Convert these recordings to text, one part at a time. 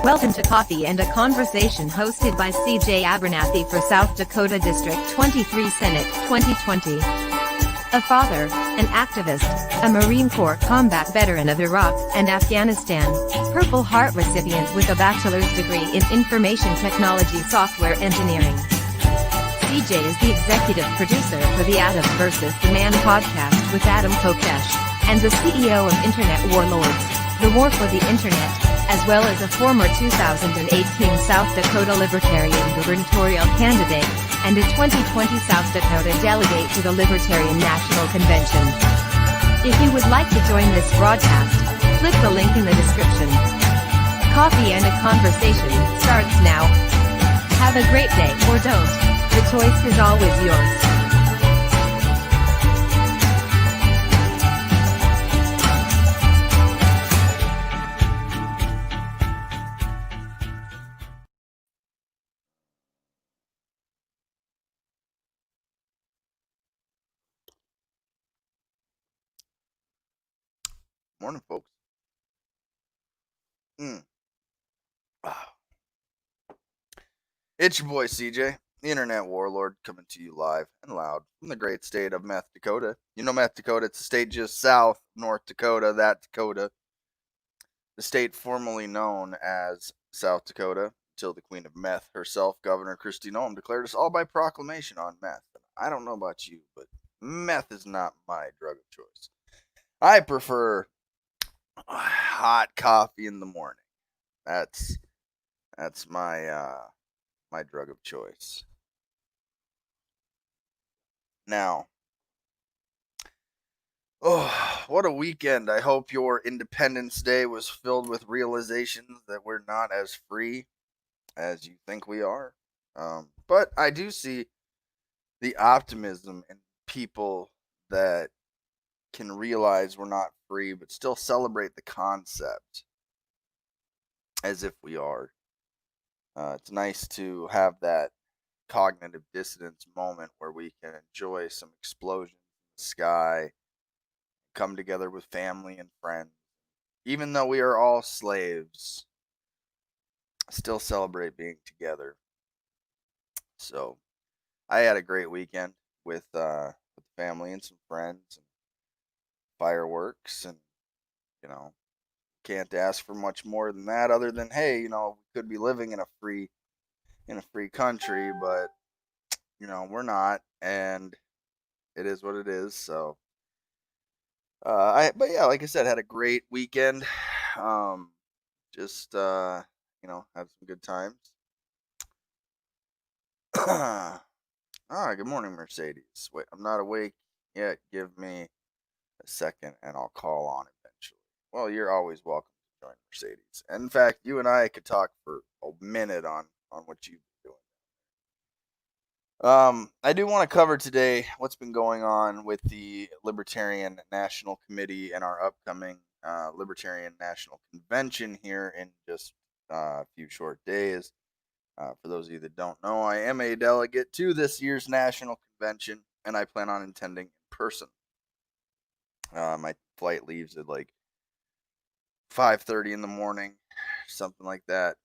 Welcome to Coffee and a Conversation hosted by CJ Abernathy for South Dakota District 23 Senate 2020. A father, an activist, a Marine Corps combat veteran of Iraq and Afghanistan, Purple Heart recipient with a bachelor's degree in information technology software engineering. CJ is the executive producer for the Adam vs. the Man podcast with Adam Kokesh, and the CEO of Internet Warlords, the War for the Internet, as well as a former 2018 South Dakota Libertarian gubernatorial candidate, and a 2020 South Dakota delegate to the Libertarian National Convention. If you would like to join this broadcast, click the link in the description. Coffee and a Conversation starts now. Have a great day or don't. The choice is always yours. Morning, folks. It's your boy CJ, the Internet Warlord, coming to you live and loud from the great state of Meth Dakota. You know Meth Dakota, it's a state just south of North Dakota, that Dakota. The state formerly known as South Dakota, until the Queen of Meth herself, Governor Kristi Noem, declared us all by proclamation on meth. I don't know about you, but meth is not my drug of choice. I prefer hot coffee in the morning. That's my my drug of choice. Now, what a weekend. I hope your Independence Day was filled with realizations that we're not as free as you think we are. But I do see the optimism in people that can realize we're not free, but still celebrate the concept as if we are. It's nice to have that cognitive dissonance moment where we can enjoy some explosions in the sky, come together with family and friends. Even though we are all slaves, still celebrate being together. So, I had a great weekend with family and some friends and fireworks, and can't ask for much more than that, other than, hey, we could be living in a free country, but we're not, and it is what it is. So but yeah, like I said, had a great weekend. Just had some good times. Good morning, Mercedes. Wait, I'm not awake yet. Give me a second and I'll call on eventually. Well, you're always welcome to join, Mercedes. And in fact, you and I could talk for a minute on what you've been doing. I do want to cover today what's been going on with the Libertarian National Committee and our upcoming Libertarian National Convention here in just a few short days. For those of you that don't know, I am a delegate to this year's National Convention, and I plan on attending in person. My flight leaves at like 5:30 in the morning, something like that.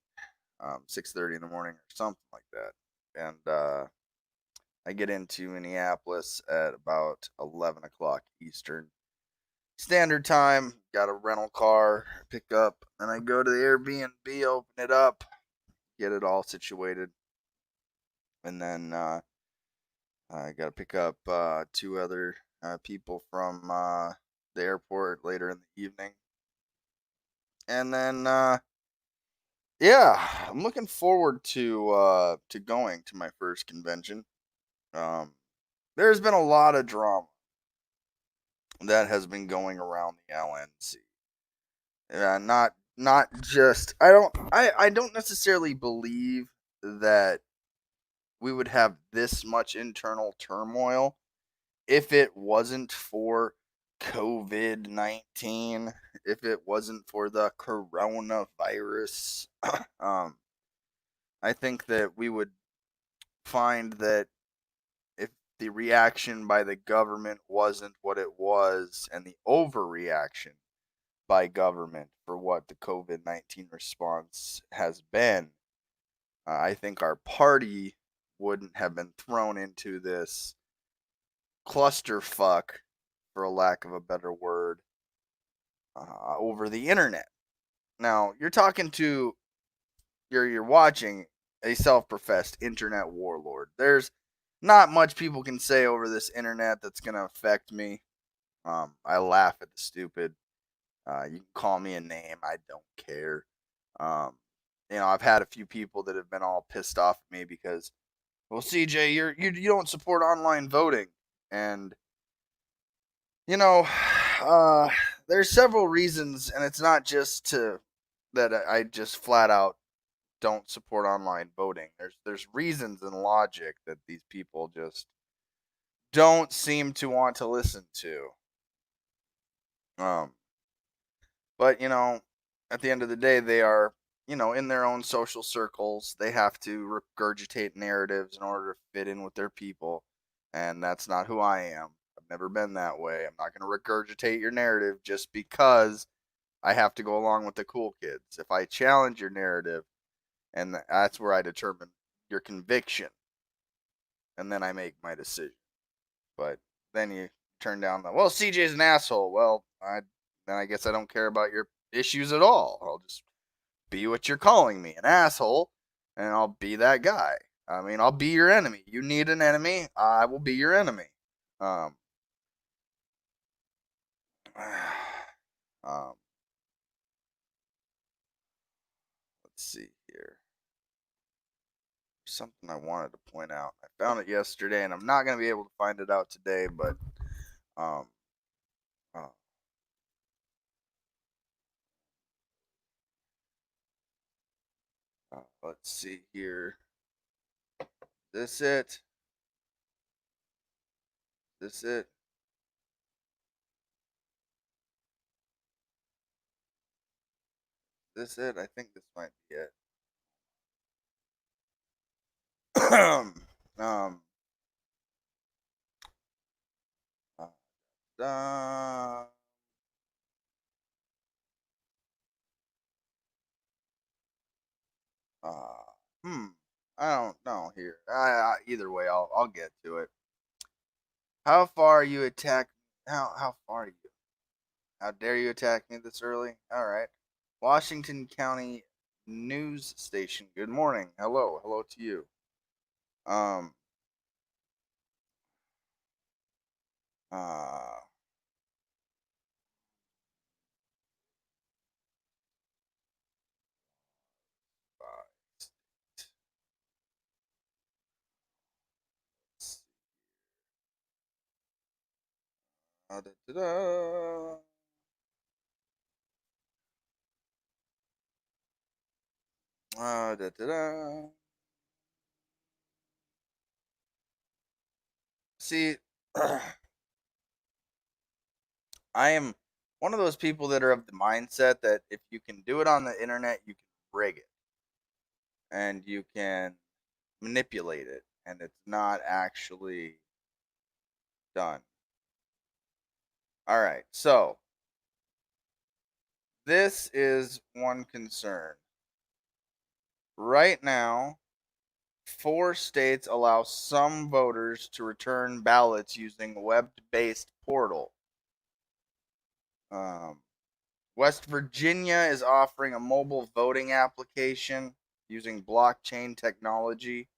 6:30 in the morning or something like that. And I get into Minneapolis at about 11 o'clock Eastern Standard Time. Got a rental car, pick up, and I go to the Airbnb, open it up, get it all situated. And then I got to pick up two other people from the airport later in the evening. And then, I'm looking forward to going to my first convention. There's been a lot of drama that has been going around the LNC. Not just I don't necessarily believe that we would have this much internal turmoil if it wasn't for COVID-19, if it wasn't for the coronavirus. I think that we would find that if the reaction by the government wasn't what it was, and the overreaction by government for what the COVID-19 response has been, I think our party wouldn't have been thrown into this clusterfuck, for a lack of a better word, over the internet. Now, you're watching a self-professed internet warlord. There's not much people can say over this internet that's gonna affect me. I laugh at the stupid. You can call me a name. I don't care. I've had a few people that have been all pissed off at me because, well, CJ, you don't support online voting, and you know, there's several reasons, and it's not just that I just flat out don't support online voting. There's reasons and logic that these people just don't seem to want to listen to. Um, but at the end of the day, they are in their own social circles. They have to regurgitate narratives in order to fit in with their people, and that's not who I am. I've never been that way. I'm not going to regurgitate your narrative just because I have to go along with the cool kids. If I challenge your narrative, and that's where I determine your conviction, and then I make my decision. But then you turn down well, CJ's an asshole. Well, then I guess I don't care about your issues at all. I'll just be what you're calling me, an asshole, and I'll be that guy. I mean, I'll be your enemy. You need an enemy, I will be your enemy. Um, um, let's see here. Something I wanted to point out. I found it yesterday, and I'm not going to be able to find it out today, but uh, let's see here. This it? This it? This it? I think this might be it. um. Uh, uh, hmm. I don't know here. Either way, I'll get to it. How far are you attack? How far are you? How dare you attack me this early? All right. Washington County News Station. Good morning. Hello to you. Um. Uh. Da, da, da. Da, da, da. See, I am one of those people that are of the mindset that if you can do it on the internet, you can rig it and you can manipulate it, and it's not actually done. All right, so this is one concern. Right now, 4 states allow some voters to return ballots using web-based portal. West Virginia is offering a mobile voting application using blockchain technology.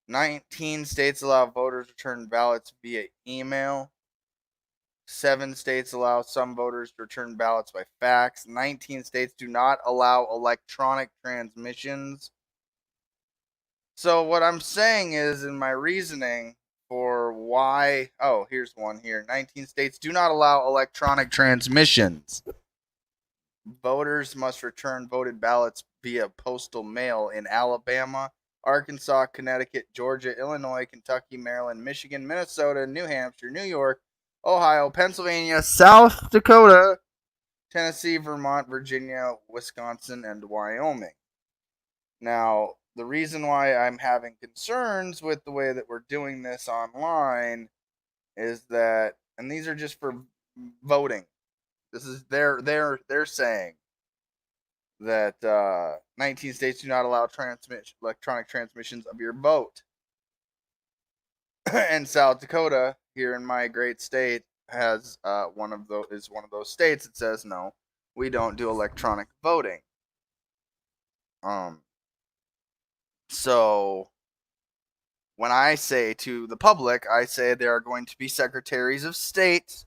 19 states allow voters to return ballots via email. 7 states allow some voters to return ballots by fax. 19 states do not allow electronic transmissions. So what I'm saying is, in my reasoning for why, here's one here. 19 states do not allow electronic transmissions. Voters must return voted ballots via postal mail in Alabama, Arkansas, Connecticut, Georgia, Illinois, Kentucky, Maryland, Michigan, Minnesota, New Hampshire, New York, Ohio, Pennsylvania, South Dakota, Tennessee, Vermont, Virginia, Wisconsin, and Wyoming. Now, the reason why I'm having concerns with the way that we're doing this online is that, and these are just for voting, This is they're saying that 19 states do not allow electronic transmissions of your vote. And South Dakota, here in my great state, has one of those states that says no, we don't do electronic voting. So when I say to the public, I say there are going to be secretaries of state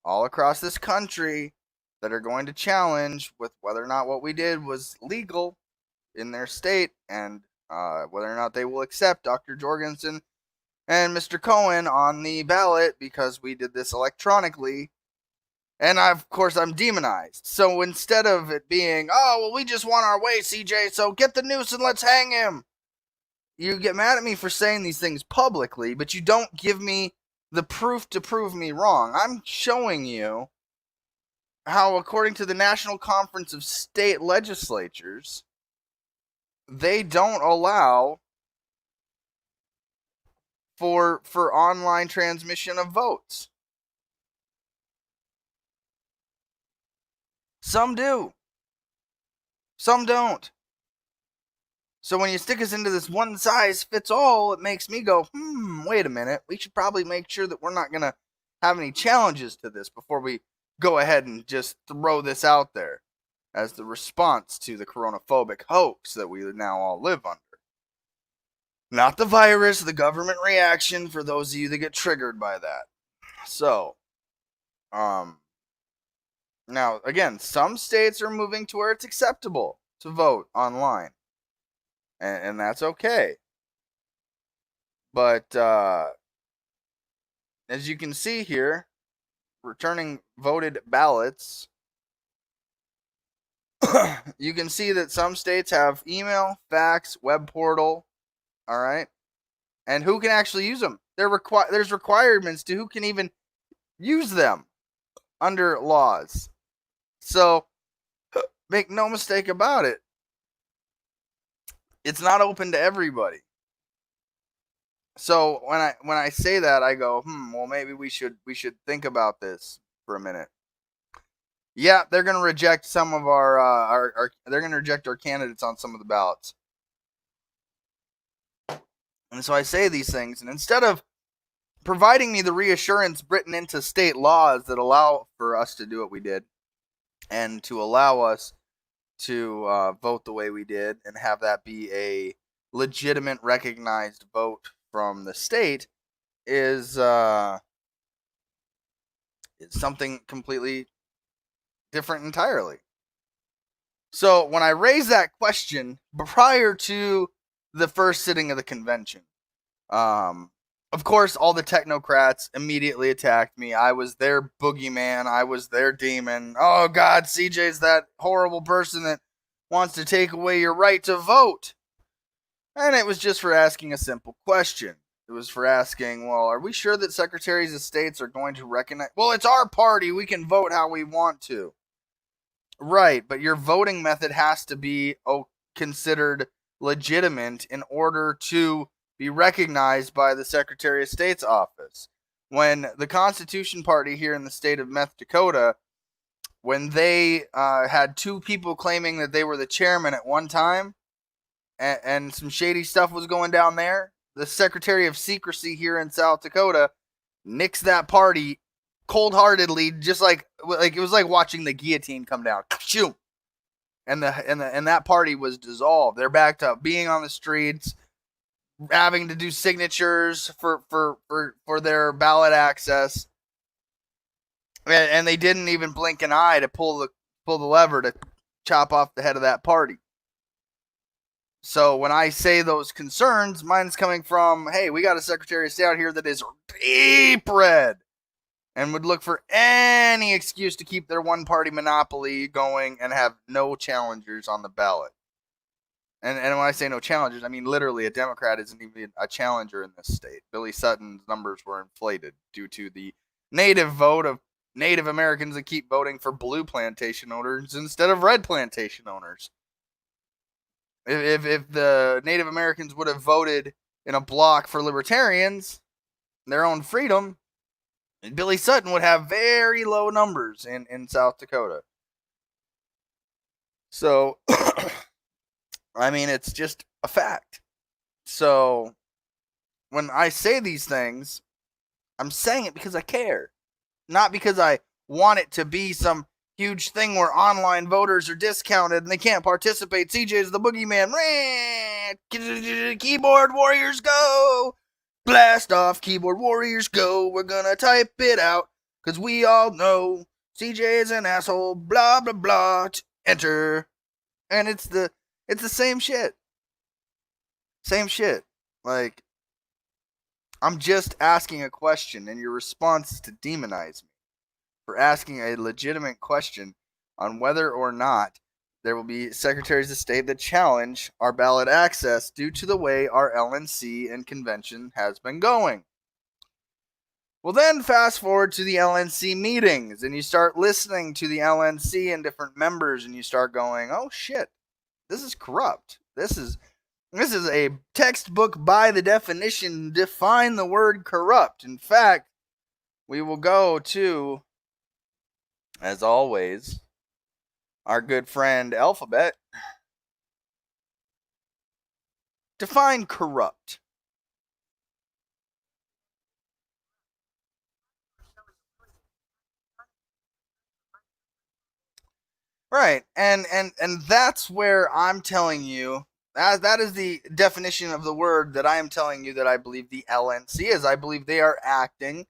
all across this country that are going to challenge with whether or not what we did was legal in their state, and whether or not they will accept Dr. Jorgensen and Mr. Cohen on the ballot because we did this electronically. And of course, I'm demonized. So instead of it being, oh, well, we just want our way, CJ, so get the noose and let's hang him. You get mad at me for saying these things publicly, but you don't give me the proof to prove me wrong. I'm showing you how, according to the National Conference of State Legislatures, they don't allow for online transmission of votes. Some do. Some don't. So when you stick us into this one size fits all, it makes me go, wait a minute. We should probably make sure that we're not going to have any challenges to this before we go ahead and just throw this out there as the response to the coronaphobic hoax that we now all live under. Not the virus, the government reaction for those of you that get triggered by that. So, now, again, some states are moving to where it's acceptable to vote online. And that's okay. But, as you can see here, returning voted ballots, you can see that some states have email, fax, web portal, all right? And who can actually use them? There's requirements to who can even use them under laws. So, make no mistake about it. It's not open to everybody. So when I say that, I go, well, maybe we should think about this for a minute. Yeah, they're going to reject some of our they're going to reject our candidates on some of the ballots. And so I say these things, and instead of providing me the reassurance written into state laws that allow for us to do what we did and to allow us to vote the way we did and have that be a legitimate, recognized vote from the state, is something completely different entirely. So when I raised that question prior to the first sitting of the convention, of course, all the technocrats immediately attacked me. I was their boogeyman. I was their demon. Oh, God, CJ's that horrible person that wants to take away your right to vote. And it was just for asking a simple question. It was for asking, well, are we sure that secretaries of states are going to recognize... Well, it's our party. We can vote how we want to. Right, but your voting method has to be considered legitimate in order to be recognized by the Secretary of State's office. When the Constitution Party here in the state of North Dakota, when they had two people claiming that they were the chairman at one time, and some shady stuff was going down there, the Secretary of Secrecy here in South Dakota nixed that party cold-heartedly, just like it was like watching the guillotine come down. Shoot. And that party was dissolved. They're back to being on the streets, having to do signatures for their ballot access, and they didn't even blink an eye to pull the lever to chop off the head of that party. So when I say those concerns, mine's coming from, hey, we got a Secretary of State out here that is deep red and would look for any excuse to keep their one-party monopoly going and have no challengers on the ballot. And when I say no challengers, I mean literally a Democrat isn't even a challenger in this state. Billy Sutton's numbers were inflated due to the native vote of Native Americans that keep voting for blue plantation owners instead of red plantation owners. If the Native Americans would have voted in a block for libertarians, their own freedom, Billy Sutton would have very low numbers in South Dakota. So, I mean, it's just a fact. So, when I say these things, I'm saying it because I care. Not because I want it to be some huge thing where online voters are discounted and they can't participate. CJ's the boogeyman. Keyboard warriors go. Blast off, keyboard warriors go. We're gonna type it out because we all know CJ is an asshole. Blah blah blah. Enter. And it's the same shit. Same shit. Like, I'm just asking a question, and your response is to demonize me for asking a legitimate question on whether or not there will be secretaries of state that challenge our ballot access due to the way our LNC and convention has been going. Well, then fast forward to the LNC meetings, and you start listening to the LNC and different members, and you start going, oh shit, this is corrupt. This is a textbook by the definition. Define the word corrupt. In fact, we will go to, as always, our good friend Alphabet. Define corrupt. Right, and that's where I'm telling you that is the definition of the word that I am telling you that I believe the LNC is. I believe they are acting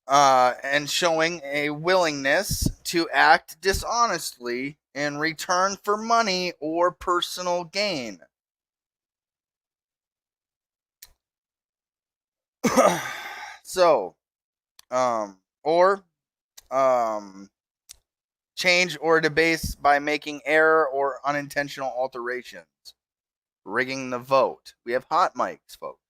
and showing a willingness to act dishonestly in return for money or personal gain. So, or change or debase by making error or unintentional alterations, rigging the vote. We have hot mics, folks.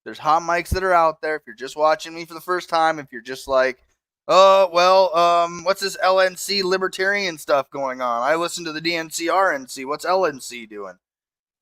There's hot mics that are out there. If you're just watching me for the first time, if you're just like, oh, well, what's this LNC Libertarian stuff going on? I listen to the DNC RNC. What's LNC doing?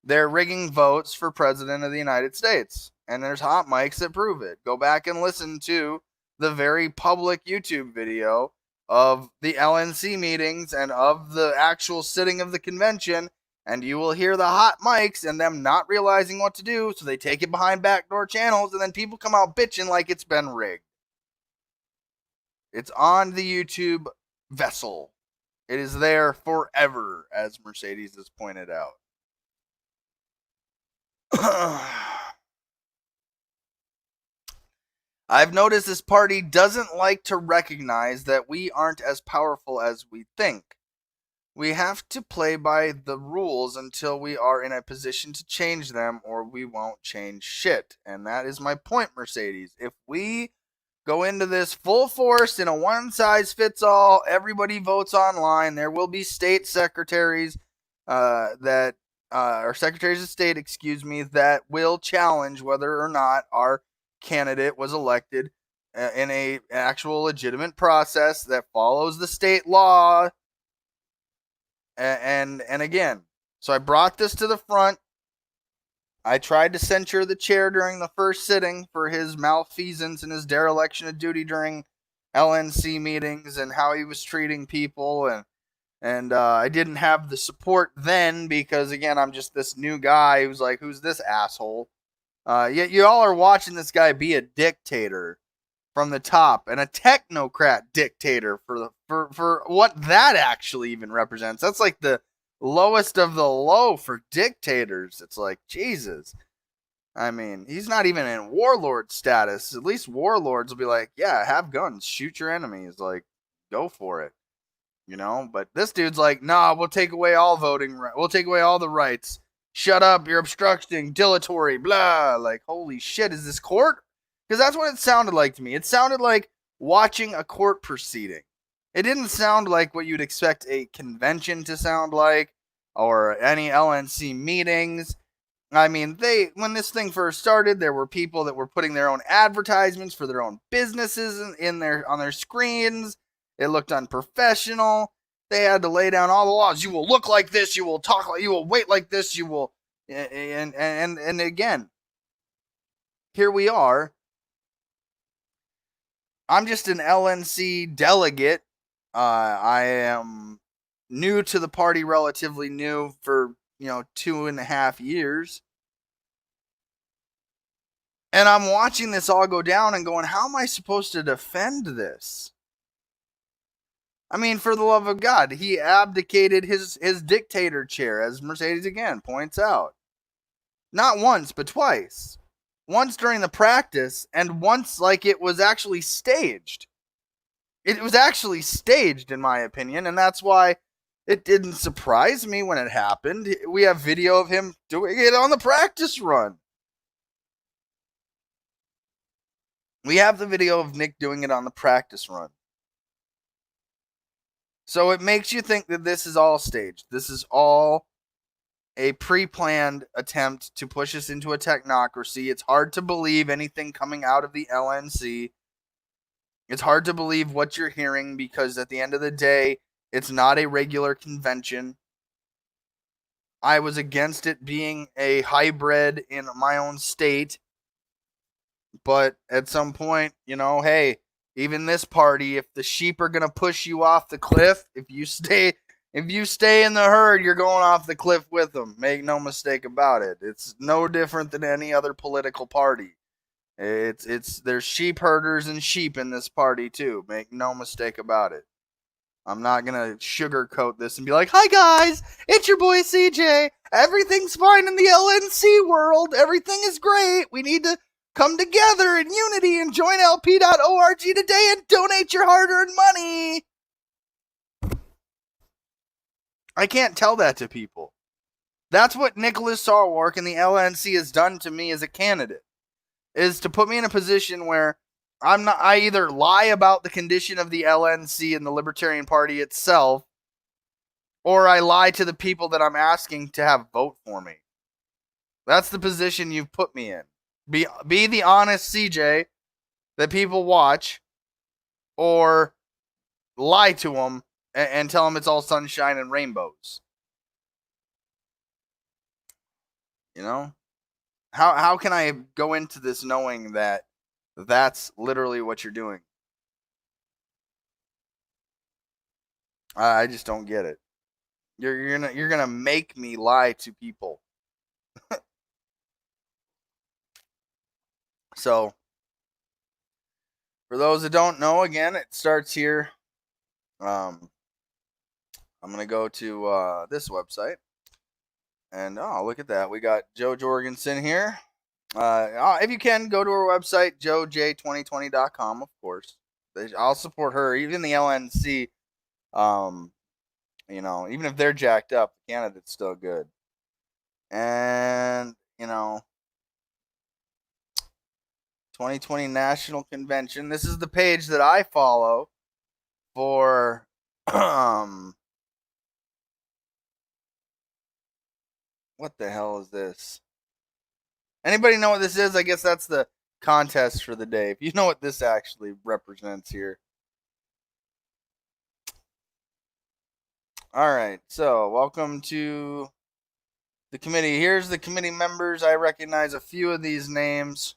They're rigging votes for President of the United States. And there's hot mics that prove it. Go back and listen to the very public YouTube video of the LNC meetings and of the actual sitting of the convention, and you will hear the hot mics and them not realizing what to do, so they take it behind backdoor channels, and then people come out bitching like it's been rigged. It's on the YouTube vessel. It is there forever, as Mercedes has pointed out. I've noticed this party doesn't like to recognize that we aren't as powerful as we think. We have to play by the rules until we are in a position to change them, or we won't change shit. And that is my point, Mercedes. If we go into this full force in a one-size-fits-all, everybody votes online, there will be state secretaries or secretaries of state, that will challenge whether or not our candidate was elected in a actual legitimate process that follows the state law. And again, so I brought this to the front. I tried to censure the chair during the first sitting for his malfeasance and his dereliction of duty during LNC meetings and how he was treating people, and I didn't have the support then because, again, I'm just this new guy who's like, who's this asshole? Yet you all are watching this guy be a dictator from the top, and a technocrat dictator for what that actually even represents. That's like the lowest of the low for dictators. It's like, Jesus. I mean, he's not even in warlord status. At least warlords will be like, yeah, have guns, shoot your enemies, like, go for it. You know, but this dude's like, nah, we'll take away all voting, we'll take away all the rights. Shut up, you're obstructing, dilatory, blah. Like, holy shit, is this court? Because that's what it sounded like to me. It sounded like watching a court proceeding. It didn't sound like what you'd expect a convention to sound like, or any LNC meetings. I mean, when this thing first started, there were people that were putting their own advertisements for their own businesses on their screens. It looked unprofessional. They had to lay down all the laws. You will look like this. You will talk like. You will wait like this. You will, and again, here we are. I'm just an LNC delegate. I am new to the party, relatively new for 2.5 years. And I'm watching this all go down and going, how am I supposed to defend this? I mean, for the love of God, he abdicated his dictator chair, as Mercedes again points out. Not once, but twice. Once during the practice, and once like it was actually staged. It was actually staged, in my opinion, and that's why it didn't surprise me when it happened. We have video of him doing it on the practice run. We have the video of Nick doing it on the practice run. So it makes you think that this is all staged. This is all a pre-planned attempt to push us into a technocracy. It's hard to believe anything coming out of the LNC. It's hard to believe what you're hearing because at the end of the day, it's not a regular convention. I was against it being a hybrid in my own state. But at some point, hey, even this party, if the sheep are going to push you off the cliff, if you stay in the herd, you're going off the cliff with them. Make no mistake about it. It's no different than any other political party. There's sheep herders and sheep in this party too. Make no mistake about it. I'm not going to sugarcoat this and be like, "Hi guys, it's your boy CJ. Everything's fine in the LNC world. Everything is great. We need to come together in unity and join LP.org today and donate your hard-earned money." I can't tell that to people. That's what Nicholas Sarwark and the LNC has done to me as a candidate, is to put me in a position where I either lie about the condition of the LNC and the Libertarian Party itself, or I lie to the people that I'm asking to have vote for me. That's the position you've put me in. Be the honest CJ that people watch, or lie to them and tell them it's all sunshine and rainbows. How can I go into this knowing that that's literally what you're doing? I just don't get it. You're gonna make me lie to people. So, for those that don't know, again, it starts here. I'm gonna go to this website, and look at that. We got Joe Jorgensen here. If you can, go to our website, joej2020.com, of course. I'll support her, even the LNC. Even if they're jacked up, the candidate's still good. And 2020 National Convention. This is the page that I follow for what the hell is this? Anybody know what this is? I guess that's the contest for the day. If you know what this actually represents here. All right, so welcome to the committee. Here's the committee members. I recognize a few of these names.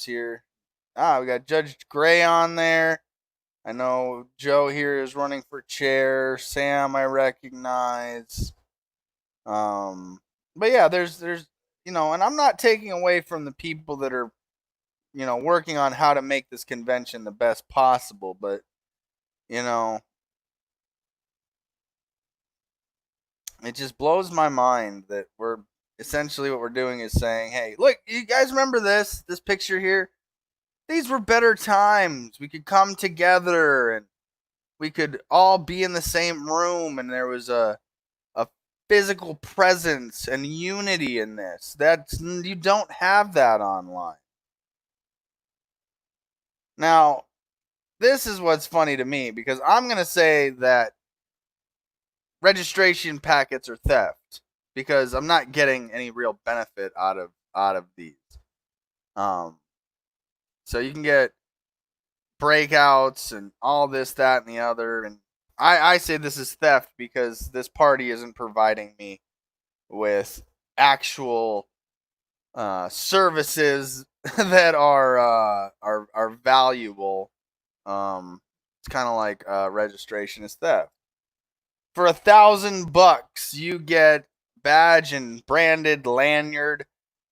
here. We got Judge Gray on there. I know Joe here is running for chair. Sam, I recognize. But yeah, there's and I'm not taking away from the people that are working on how to make this convention the best possible, but it just blows my mind that we're essentially what we're doing is saying, hey, look, you guys remember this picture here? These were better times. We could come together and we could all be in the same room, and there was a physical presence and unity in this. You don't have that online. Now, this is what's funny to me, because I'm going to say that registration packets are theft, because I'm not getting any real benefit out of these. So you can get breakouts and all this, that, and the other, and I say this is theft because this party isn't providing me with actual services that are valuable. It's kind of like registration is theft. For $1,000, you get badge and branded lanyard,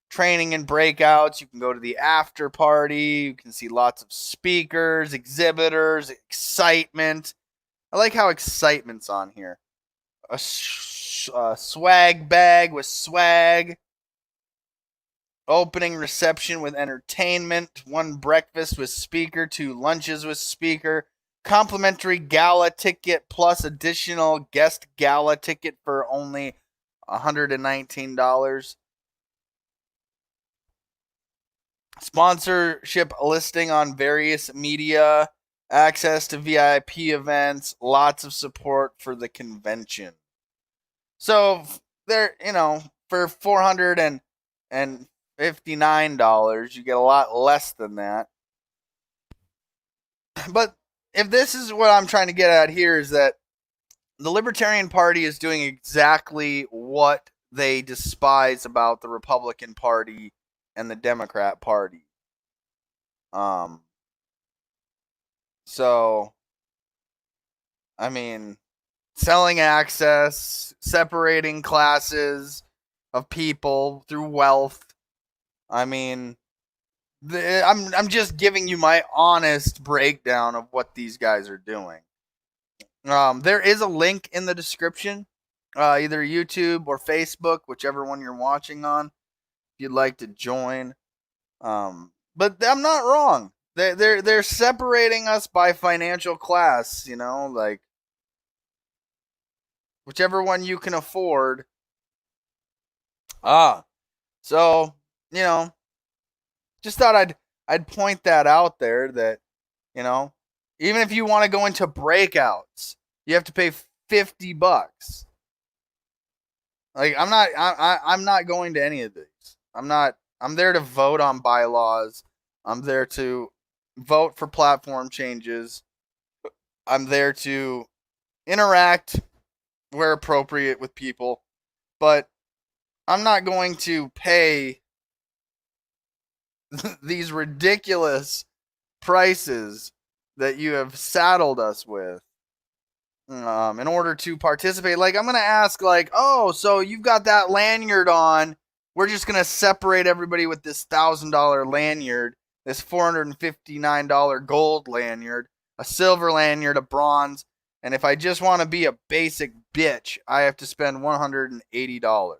training and breakouts. You can go to the after party. You can see lots of speakers, exhibitors, excitement. I like how excitement's on here. A swag bag with swag. Opening reception with entertainment. 1 breakfast with speaker. 2 lunches with speaker. Complimentary gala ticket plus additional guest gala ticket for only $119. Sponsorship listing on various media, access to VIP events, lots of support for the convention. So there, for $459, you get a lot less than that. But if this is what I'm trying to get at here, is that the Libertarian Party is doing exactly what they despise about the Republican Party and the Democrat Party. So, I mean, selling access, separating classes of people through wealth. I mean, I'm just giving you my honest breakdown of what these guys are doing. There is a link in the description, either YouTube or Facebook, whichever one you're watching on, if you'd like to join. But I'm not wrong. They're separating us by financial class, like whichever one you can afford. So, just thought I'd point that out there, that, even if you want to go into breakouts, you have to pay $50. Like, I'm not going to any of these. I'm there to vote on bylaws. I'm there to vote for platform changes. I'm there to interact where appropriate with people, but I'm not going to pay these ridiculous prices that you have saddled us with in order to participate. Like, I'm going to ask, like, oh, so you've got that lanyard on. We're just going to separate everybody with this $1,000 lanyard, this $459 gold lanyard, a silver lanyard, a bronze. And if I just want to be a basic bitch, I have to spend $180.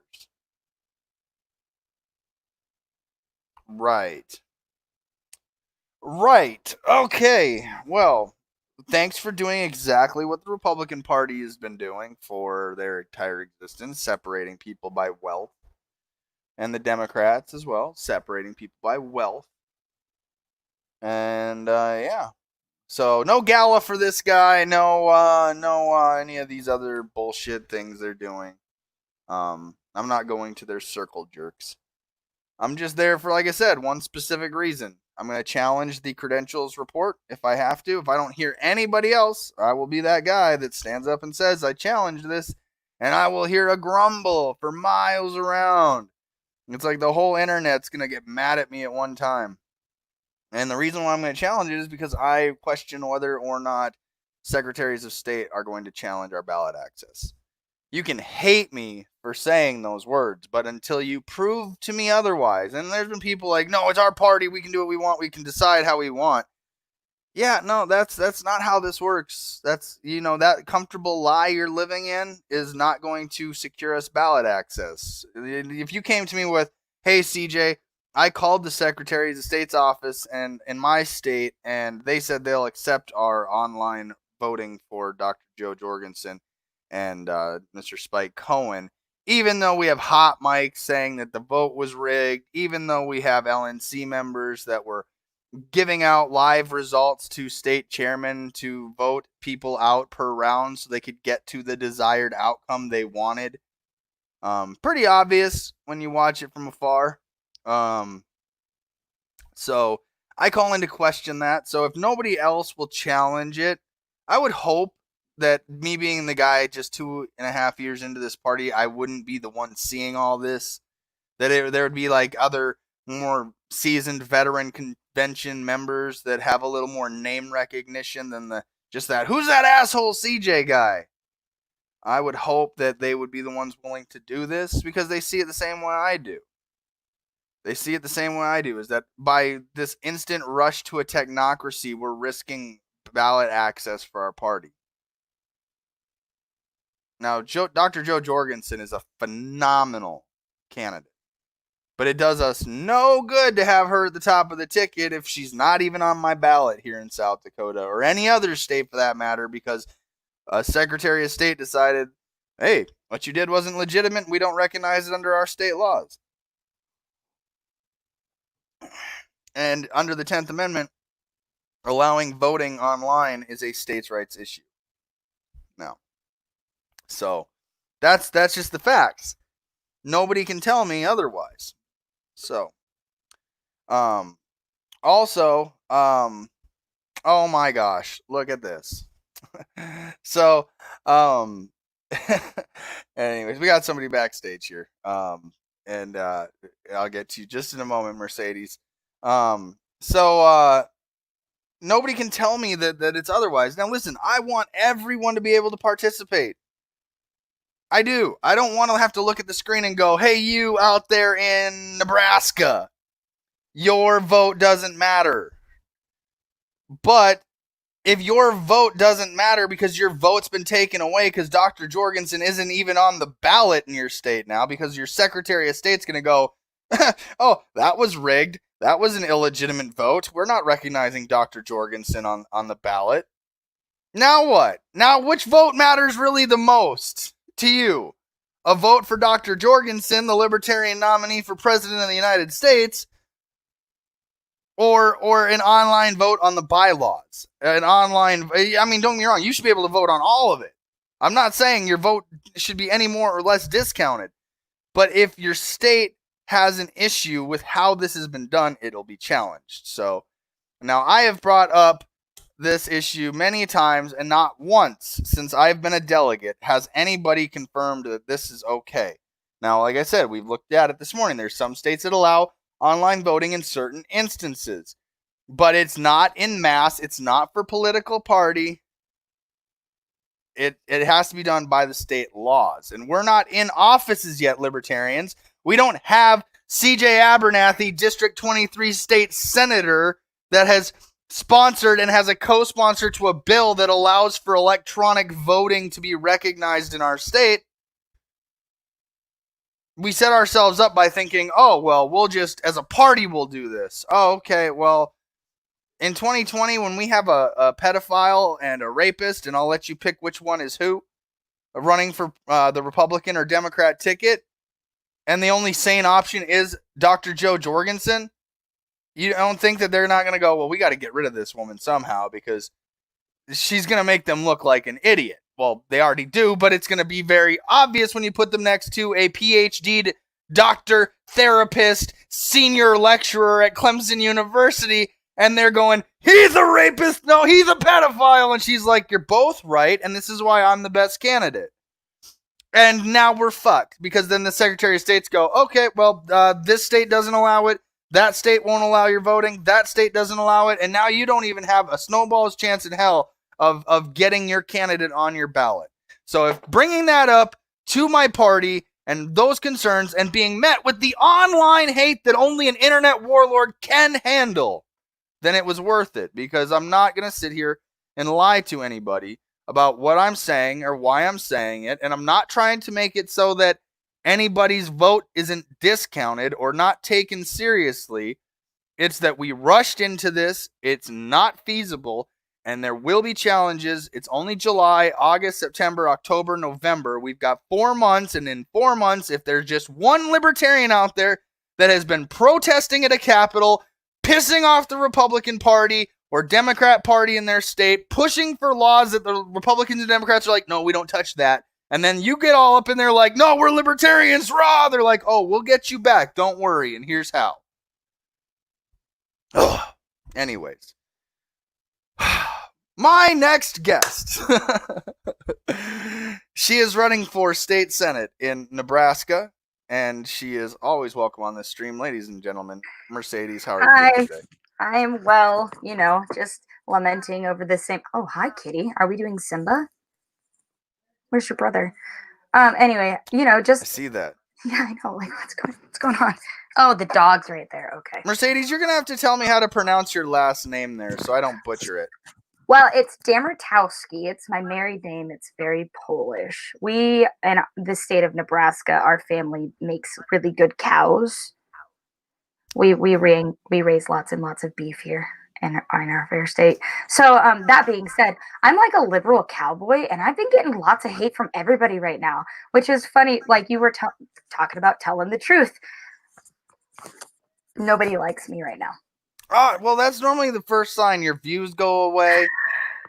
Right. Okay. Well, thanks for doing exactly what the Republican Party has been doing for their entire existence, separating people by wealth. And the Democrats as well, separating people by wealth. And yeah. So no gala for this guy, no any of these other bullshit things they're doing. I'm not going to their circle jerks. I'm just there for, like I said, one specific reason. I'm going to challenge the credentials report if I have to. If I don't hear anybody else, I will be that guy that stands up and says, I challenge this, and I will hear a grumble for miles around. It's like the whole internet's going to get mad at me at one time. And the reason why I'm going to challenge it is because I question whether or not secretaries of state are going to challenge our ballot access. You can hate me for saying those words, but until you prove to me otherwise, and there's been people like, no, it's our party, we can do what we want, we can decide how we want. Yeah, no, that's not how this works. That's, that comfortable lie you're living in is not going to secure us ballot access. If you came to me with, hey, CJ, I called the Secretary of State's office and in my state, and they said they'll accept our online voting for Dr. Joe Jorgensen and Mr. Spike Cohen, even though we have hot mics saying that the vote was rigged, even though we have LNC members that were giving out live results to state chairmen to vote people out per round so they could get to the desired outcome they wanted. Pretty obvious when you watch it from afar. So I call into question that. So if nobody else will challenge it, I would hope that me being the guy just 2.5 years into this party, I wouldn't be the one seeing all this. That there would be like other more seasoned veteran convention members that have a little more name recognition than just that, who's that asshole CJ guy? I would hope that they would be the ones willing to do this because they see it the same way I do. They see it the same way I do, is that by this instant rush to a technocracy, we're risking ballot access for our party. Now, Dr. Jo Jorgensen is a phenomenal candidate, but it does us no good to have her at the top of the ticket if she's not even on my ballot here in South Dakota or any other state for that matter, because a Secretary of State decided, hey, what you did wasn't legitimate. We don't recognize it under our state laws. And under the 10th Amendment, allowing voting online is a states' rights issue. Now, so that's just the facts. Nobody can tell me otherwise. So, also, oh my gosh, look at this. So, anyways, we got somebody backstage here. And I'll get to you just in a moment, Mercedes. So nobody can tell me that it's otherwise. Now listen, I want everyone to be able to participate. I do. I don't want to have to look at the screen and go, hey, you out there in Nebraska, your vote doesn't matter. But if your vote doesn't matter because your vote's been taken away because Dr. Jorgensen isn't even on the ballot in your state now because your Secretary of State's going to go, oh, that was rigged. That was an illegitimate vote. We're not recognizing Dr. Jorgensen on the ballot. Now what? Now which vote matters really the most to you? A vote for Dr. Jorgensen, the Libertarian nominee for President of the United States, or an online vote on the bylaws? An online, I mean, don't get me wrong, you should be able to vote on all of it. I'm not saying your vote should be any more or less discounted. But if your state has an issue with how this has been done, it'll be challenged. So now I have brought up this issue many times, and not once since I've been a delegate has anybody confirmed that this is okay. Now, like I said, we've looked at it this morning. There's some states that allow online voting in certain instances, but it's not in mass. It's not for political party. It has to be done by the state laws, and we're not in offices yet, Libertarians. We don't have CJ Abernathy, District 23 state senator, that has sponsored and has a co-sponsor to a bill that allows for electronic voting to be recognized in our state. We set ourselves up by thinking, oh, well, we'll just, as a party, we'll do this. Oh, okay, well, in 2020, when we have a pedophile and a rapist, and I'll let you pick which one is who, running for the Republican or Democrat ticket, and the only sane option is Dr. Jo Jorgensen, you don't think that they're not going to go, well, we got to get rid of this woman somehow because she's going to make them look like an idiot. Well, they already do, but it's going to be very obvious when you put them next to a PhD doctor, therapist, senior lecturer at Clemson University, and they're going, he's a rapist, no, he's a pedophile, and she's like, you're both right, and this is why I'm the best candidate. And now we're fucked, because then the Secretary of State's go, okay, well, this state doesn't allow it, that state won't allow your voting, that state doesn't allow it, and now you don't even have a snowball's chance in hell of getting your candidate on your ballot. So if bringing that up to my party and those concerns and being met with the online hate that only an internet warlord can handle, then it was worth it, because I'm not going to sit here and lie to anybody about what I'm saying or why I'm saying it, and I'm not trying to make it so that anybody's vote isn't discounted or not taken seriously. It's that we rushed into this, it's not feasible, and there will be challenges. It's only July, August, September, October, November. We've got 4 months, and in 4 months, if there's just one libertarian out there that has been protesting at a Capitol, pissing off the Republican Party or Democrat Party in their state, pushing for laws that the Republicans and Democrats are like, no, we don't touch that. And then you get all up in there like, no, we're libertarians, rah! They're like, oh, we'll get you back, don't worry, and here's how. Ugh. Anyways. My next guest. She is running for state senate in Nebraska, and she is always welcome on this stream. Ladies and gentlemen, Mercedes, how are you doing today? I am well, just lamenting over the same. Oh, hi, Kitty. Are we doing Simba? Where's your brother? Anyway, just. I see that. Yeah, I know. Like, what's going on? Oh, the dog's right there. Okay. Mercedes, you're gonna have to tell me how to pronounce your last name there, so I don't butcher it. Well, it's Damertowski. It's my married name. It's very Polish. We, in the state of Nebraska, our family makes really good cows. We raise lots and lots of beef here in our fair state. So that being said, I'm like a liberal cowboy, and I've been getting lots of hate from everybody right now, which is funny. Like you were talking about telling the truth. Nobody likes me right now. Well, that's normally the first sign. Your views go away.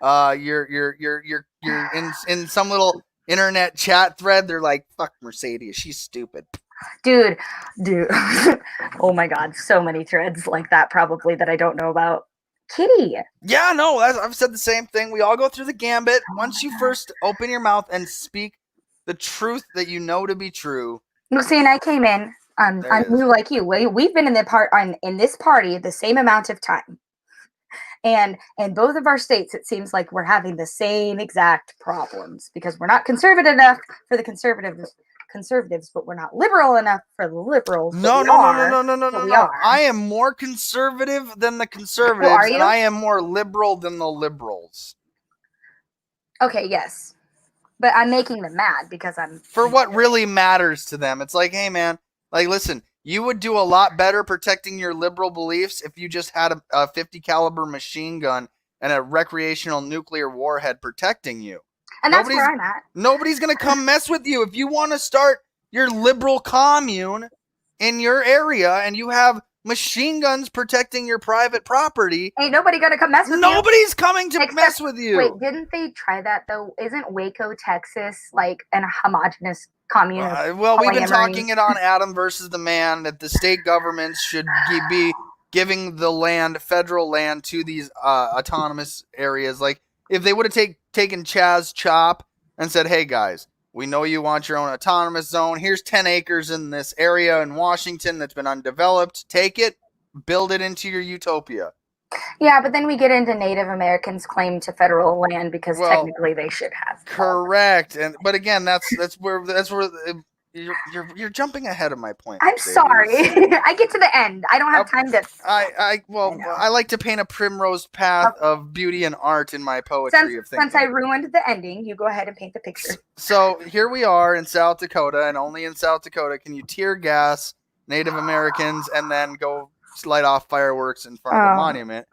You're in some little internet chat thread. They're like, "Fuck Mercedes, she's stupid." Dude. Oh my God, so many threads like that probably that I don't know about. Kitty. Yeah, no, I've said the same thing. We all go through the gambit. Once you first open your mouth and speak the truth that you know to be true. No, see, and I came in. I'm new like you. We've been in this party the same amount of time, and in both of our states, it seems like we're having the same exact problems because we're not conservative enough for the conservatives, but we're not liberal enough for the liberals. No. I am more conservative than the conservatives, are you? And I am more liberal than the liberals. Okay, yes, but I'm making them mad because I'm for what really matters to them. It's like, hey, man. Like, listen, you would do a lot better protecting your liberal beliefs if you just had a 50 caliber machine gun and a recreational nuclear warhead protecting you. And that's where I'm at. Nobody's going to come mess with you. If you want to start your liberal commune in your area and you have machine guns protecting your private property, ain't nobody going to come mess with you. Nobody's coming to mess with you. Wait, didn't they try that, though? Isn't Waco, Texas, like a homogenous commune? Well, we've been talking it on Adam versus the Man that the state governments should be giving the land, federal land, to these autonomous areas. Like, if they would have taken Chaz Chop and said, hey, guys, we know you want your own autonomous zone. Here's 10 acres in this area in Washington that's been undeveloped. Take it, build it into your utopia. Yeah, but then we get into Native Americans' claim to federal land because technically they should have. Correct, but again, that's where you're jumping ahead of my point. I'm sorry. I get to the end. I don't have time to. I like to paint a primrose path of beauty and art in my poetry of things. Since I ruined the ending, you go ahead and paint the picture. So here we are in South Dakota, and only in South Dakota can you tear gas Native Americans and then go light off fireworks in front of a monument.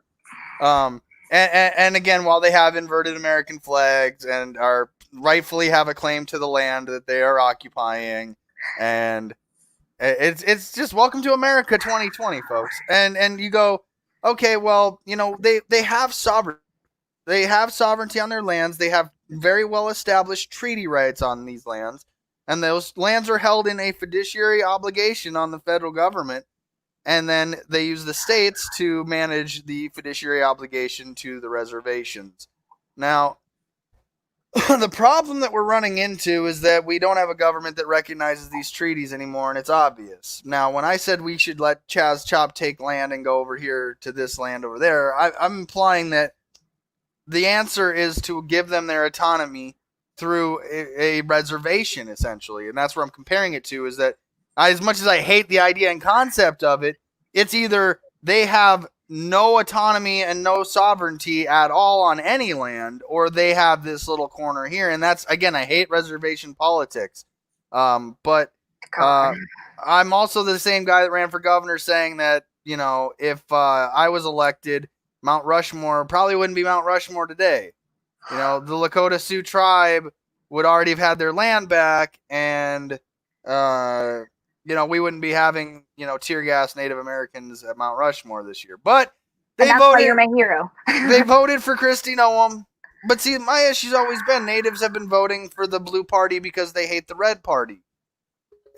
And again, while they have inverted American flags and are rightfully have a claim to the land that they are occupying, and it's just welcome to America 2020, folks. And you go, okay, well, they have sovereignty. They have sovereignty on their lands. They have very well established treaty rights on these lands, and those lands are held in a fiduciary obligation on the federal government. And then they use the states to manage the fiduciary obligation to the reservations. Now, the problem that we're running into is that we don't have a government that recognizes these treaties anymore, and it's obvious. Now, when I said we should let Chaz Chop take land and go over here to this land over there, I'm implying that the answer is to give them their autonomy through a reservation, essentially. And that's where I'm comparing it to, is that as much as I hate the idea and concept of it, it's either they have no autonomy and no sovereignty at all on any land, or they have this little corner here. And that's, again, I hate reservation politics. But I'm also the same guy that ran for governor saying that, if I was elected, Mount Rushmore probably wouldn't be Mount Rushmore today. The Lakota Sioux tribe would already have had their land back, and we wouldn't be having, tear gas Native Americans at Mount Rushmore this year. But that's why you're my hero. They voted for Kristi Noem. But see, my issue's always been natives have been voting for the blue party because they hate the red party.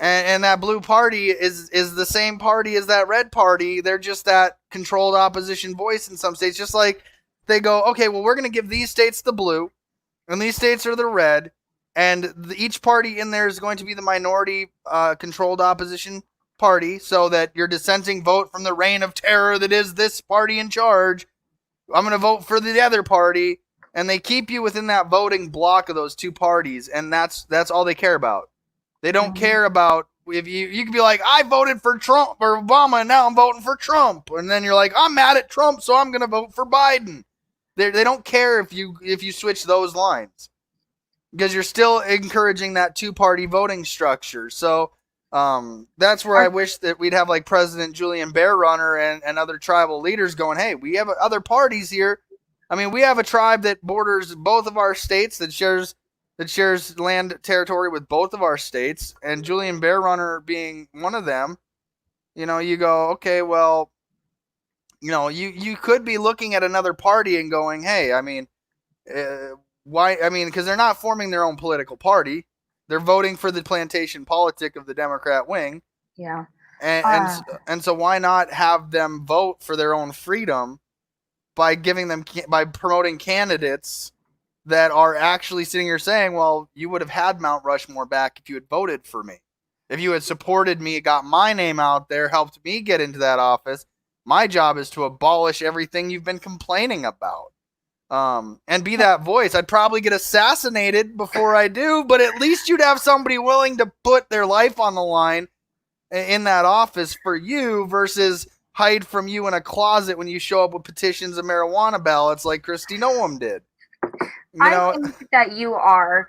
And that blue party is the same party as that red party. They're just that controlled opposition voice in some states. Just like they go, okay, well, we're going to give these states the blue, and these states are the red. and each party in there is going to be the minority controlled opposition party, so that your dissenting vote from the reign of terror that is this party in charge, I'm going to vote for the other party, and they keep you within that voting block of those two parties, and that's all they care about. They don't care about if you can be like, I voted for Trump or Obama, and now I'm voting for Trump, and then you're like, I'm mad at Trump, so I'm going to vote for Biden. They don't care if you switch those lines, because you're still encouraging that two-party voting structure. So that's where I wish that we'd have like President Julian Bear Runner and other tribal leaders going, hey, we have other parties here. I mean, we have a tribe that borders both of our states, that shares land territory with both of our states, and Julian Bear Runner being one of them. You know, you go, okay, well, you know, you could be looking at another party and going, hey, I mean, why? I mean, because they're not forming their own political party. They're voting for the plantation politic of the Democrat wing. Yeah. And so why not have them vote for their own freedom by promoting candidates that are actually sitting here saying, well, you would have had Mount Rushmore back if you had voted for me. If you had supported me, got my name out there, helped me get into that office, my job is to abolish everything you've been complaining about. And be that voice. I'd probably get assassinated before I do, but at least you'd have somebody willing to put their life on the line in that office for you, versus hide from you in a closet when you show up with petitions of marijuana ballots like Kristi Noem did. I think that you are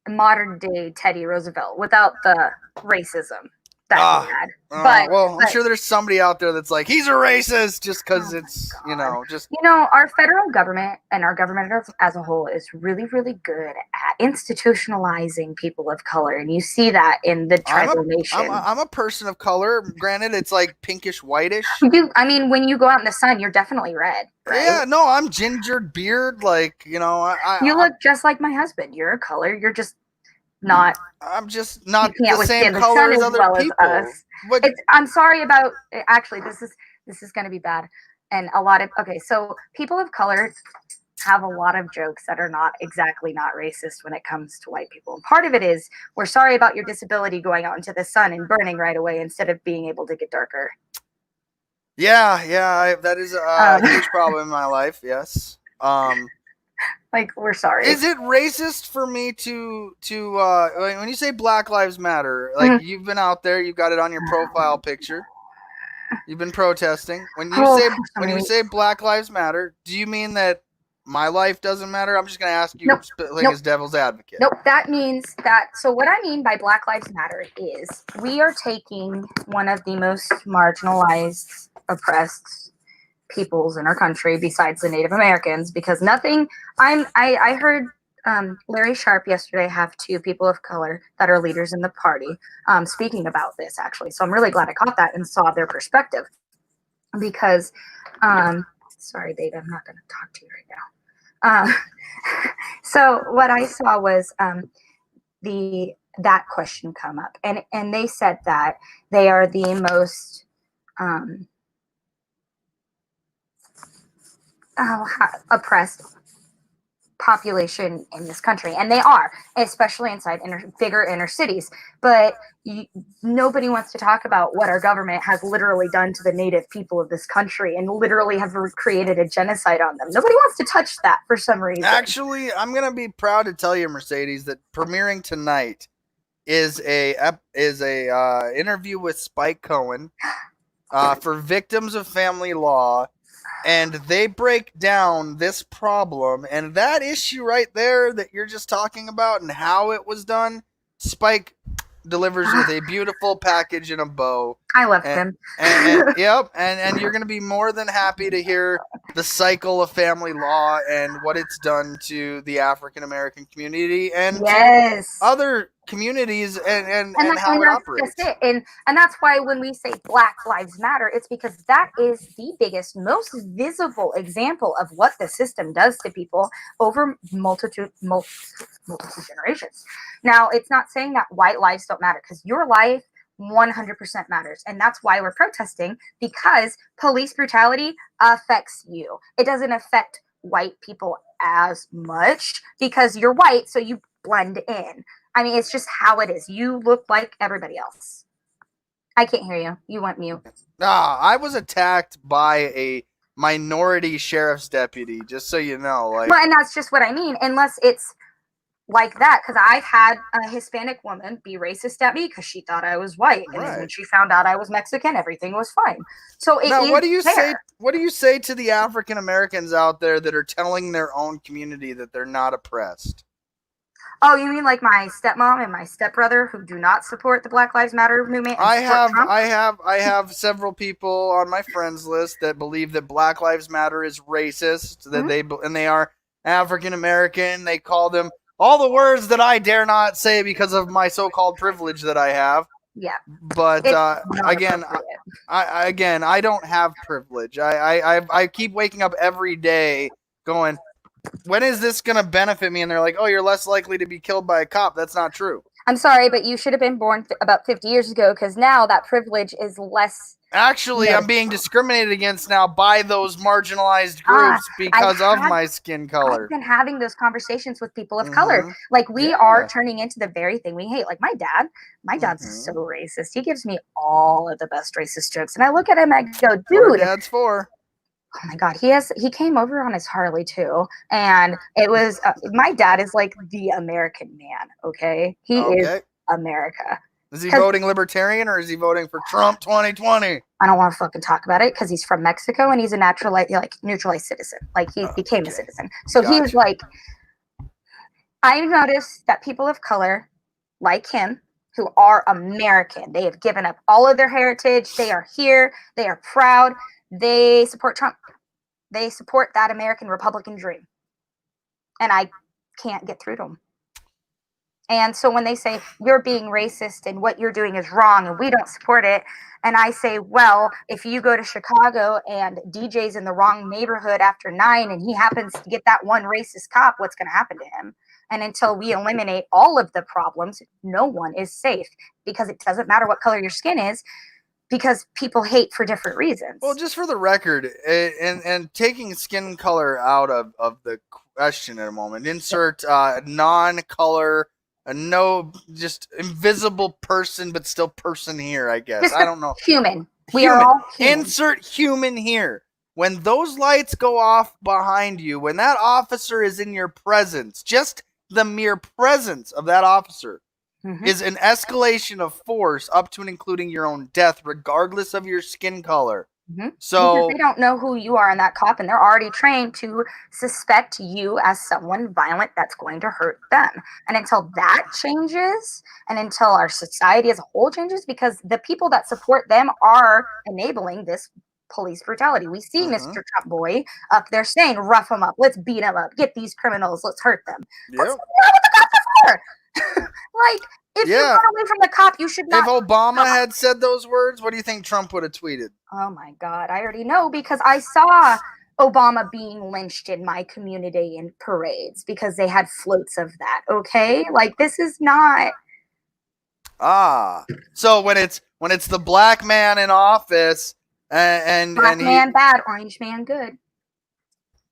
modern day Teddy Roosevelt without the racism that he had. I'm sure there's somebody out there that's like, he's a racist just because it's, you know, just... You know, our federal government and our government as a whole is really, really good at institutionalizing people of color. And you see that in the tribal nation. I'm a person of color. Granted, it's like pinkish, whitish. I mean, when you go out in the sun, you're definitely red, right? Yeah, no, I'm gingered beard. Like, you know, you look just like my husband. You're a color. You're just not... I'm just not the same color as other people. I'm sorry about... Actually, this is going to be bad. And a lot of... Okay, so people of color have a lot of jokes that are not racist when it comes to white people. And part of it is, we're sorry about your disability going out into the sun and burning right away instead of being able to get darker. Yeah, that is a huge problem in my life, yes. Like, we're sorry. Is it racist for me to when you say Black Lives Matter, like, you've been out there, you've got it on your profile picture, you've been protesting. When you say Black Lives Matter, do you mean that my life doesn't matter? I'm just going to ask you, as devil's advocate. Nope, that means that... So what I mean by Black Lives Matter is we are taking one of the most marginalized, oppressed peoples in our country besides the Native Americans, because I heard Larry Sharp yesterday have two people of color that are leaders in the party speaking about this, actually. So I'm really glad I caught that and saw their perspective, because sorry, babe, I'm not going to talk to you right now. So what I saw was that question come up, and they said that they are the most oppressed population in this country, and they are, especially inside bigger inner cities. But nobody wants to talk about what our government has literally done to the native people of this country, and literally have created a genocide on them. Nobody wants to touch that for some reason. Actually, I'm gonna be proud to tell you, Mercedes, that premiering tonight is a interview with Spike Cohen for Victims of Family Law. And they break down this problem and that issue right there that you're just talking about and how it was done. Spike delivers with a beautiful package and a bow. I love him. Yep. And you're going to be more than happy to hear the cycle of family law and what it's done to the African American community and to other communities and how it operates. That's it. And that's why when we say Black Lives Matter, it's because that is the biggest, most visible example of what the system does to people over multiple generations. Now, it's not saying that white lives don't matter, because your life 100% matters. And that's why we're protesting, because police brutality affects you. It doesn't affect white people as much because you're white, so you blend in. I mean, it's just how it is. You look like everybody else. I can't hear you. You went mute. I was attacked by a minority sheriff's deputy, just so you know. Like, well, and that's just what I mean. Unless it's like that, because I've had a Hispanic woman be racist at me because she thought I was white, and then when she found out I was Mexican, everything was fine. So what do you say? What do you say to the African Americans out there that are telling their own community that they're not oppressed? Oh, you mean like my stepmom and my stepbrother who do not support the Black Lives Matter movement? And I have several people on my friends list that believe that Black Lives Matter is racist, that they are African American. They call them all the words that I dare not say because of my so-called privilege that I have. Yeah. But again, I don't have privilege. I keep waking up every day going, when is this going to benefit me? And they're like, oh, you're less likely to be killed by a cop. That's not true. I'm sorry, but you should have been born about 50 years ago, because now that privilege is less. Actually, I'm being discriminated against now by those marginalized groups because of my skin color. I've been having those conversations with people of color. Like, we are turning into the very thing we hate. Like, my dad's so racist. He gives me all of the best racist jokes. And I look at him and I go, dude. Dad's for. Oh my God, he came over on his Harley too, and it was my dad is like the American man. Okay, he is America. Is he voting Libertarian or is he voting for Trump 2020? I don't want to fucking talk about it because he's from Mexico and he's a naturalized citizen. Like, he became a citizen. So he was like, I noticed that people of color like him, who are American, they have given up all of their heritage. They are here. They are proud. They support Trump. They support that American Republican dream. And I can't get through to them. And so when they say, you're being racist and what you're doing is wrong and we don't support it, and I say, well, if you go to Chicago and DJ's in the wrong neighborhood after 9 and he happens to get that one racist cop, what's going to happen to him? And until we eliminate all of the problems, no one is safe, because it doesn't matter what color your skin is, because people hate for different reasons. Well, just for the record, and taking skin color out of the question at a moment, insert non-color, just invisible person, but still person here, I guess. Just I don't know. Human. We are all human. Insert human here. When those lights go off behind you, when that officer is in your presence, just the mere presence of that officer is an escalation of force up to and including your own death, regardless of your skin color. So because they don't know who you are in that cop, and they're already trained to suspect you as someone violent that's going to hurt them. And until that changes, and until our society as a whole changes, because the people that support them are enabling this police brutality. We see Mr. Trump boy up there saying, rough them up, let's beat them up, get these criminals, let's hurt them. That's what the cops are for. Like, if you run away from the cop, you should not. If Obama had said those words, what do you think Trump would have tweeted? Oh my God, I already know, because I saw Obama being lynched in my community in parades because they had floats of that. Okay, like, this is not. So when it's the black man in office and black man bad, orange man good.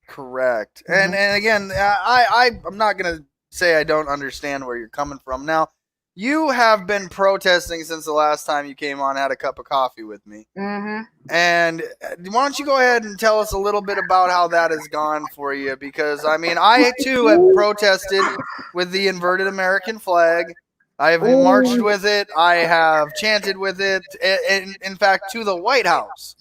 Correct. And again, I'm not gonna say I don't understand where you're coming from. Now, you have been protesting since the last time you came on, had a cup of coffee with me. And why don't you go ahead and tell us a little bit about how that has gone for you? Because, I mean, I too have protested with the inverted American flag. I have marched with it. I have chanted with it. In fact, to the White House.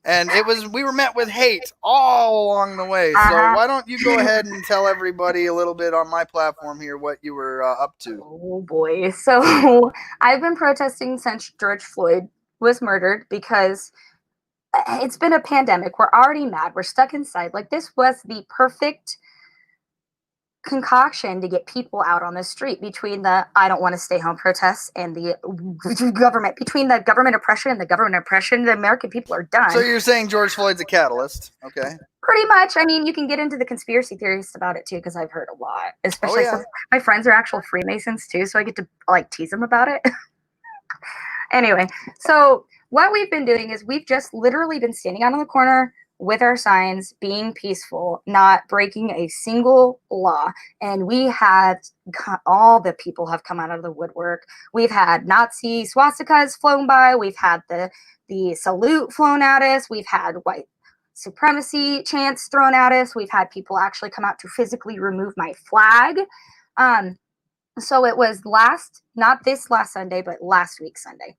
And we were met with hate all along the way. So why don't you go ahead and tell everybody a little bit on my platform here what you were up to? Oh boy. So I've been protesting since George Floyd was murdered, because it's been a pandemic. We're already mad. We're stuck inside. Like, this was the perfect concoction to get people out on the street, between the I don't want to stay home protests and the government, between the government oppression and the government oppression. The American people are done. So you're saying George Floyd's a catalyst? Okay. Pretty much. I mean, you can get into the conspiracy theories about it too, because I've heard a lot, especially since my friends are actual Freemasons too, so I get to like tease them about it. Anyway, so what we've been doing is we've just literally been standing out on the corner with our signs, being peaceful, not breaking a single law. And we had all the people have come out of the woodwork. We've had Nazi swastikas flown by. We've had the salute flown at us. We've had white supremacy chants thrown at us. We've had people actually come out to physically remove my flag. So it was not this last Sunday, but last week Sunday.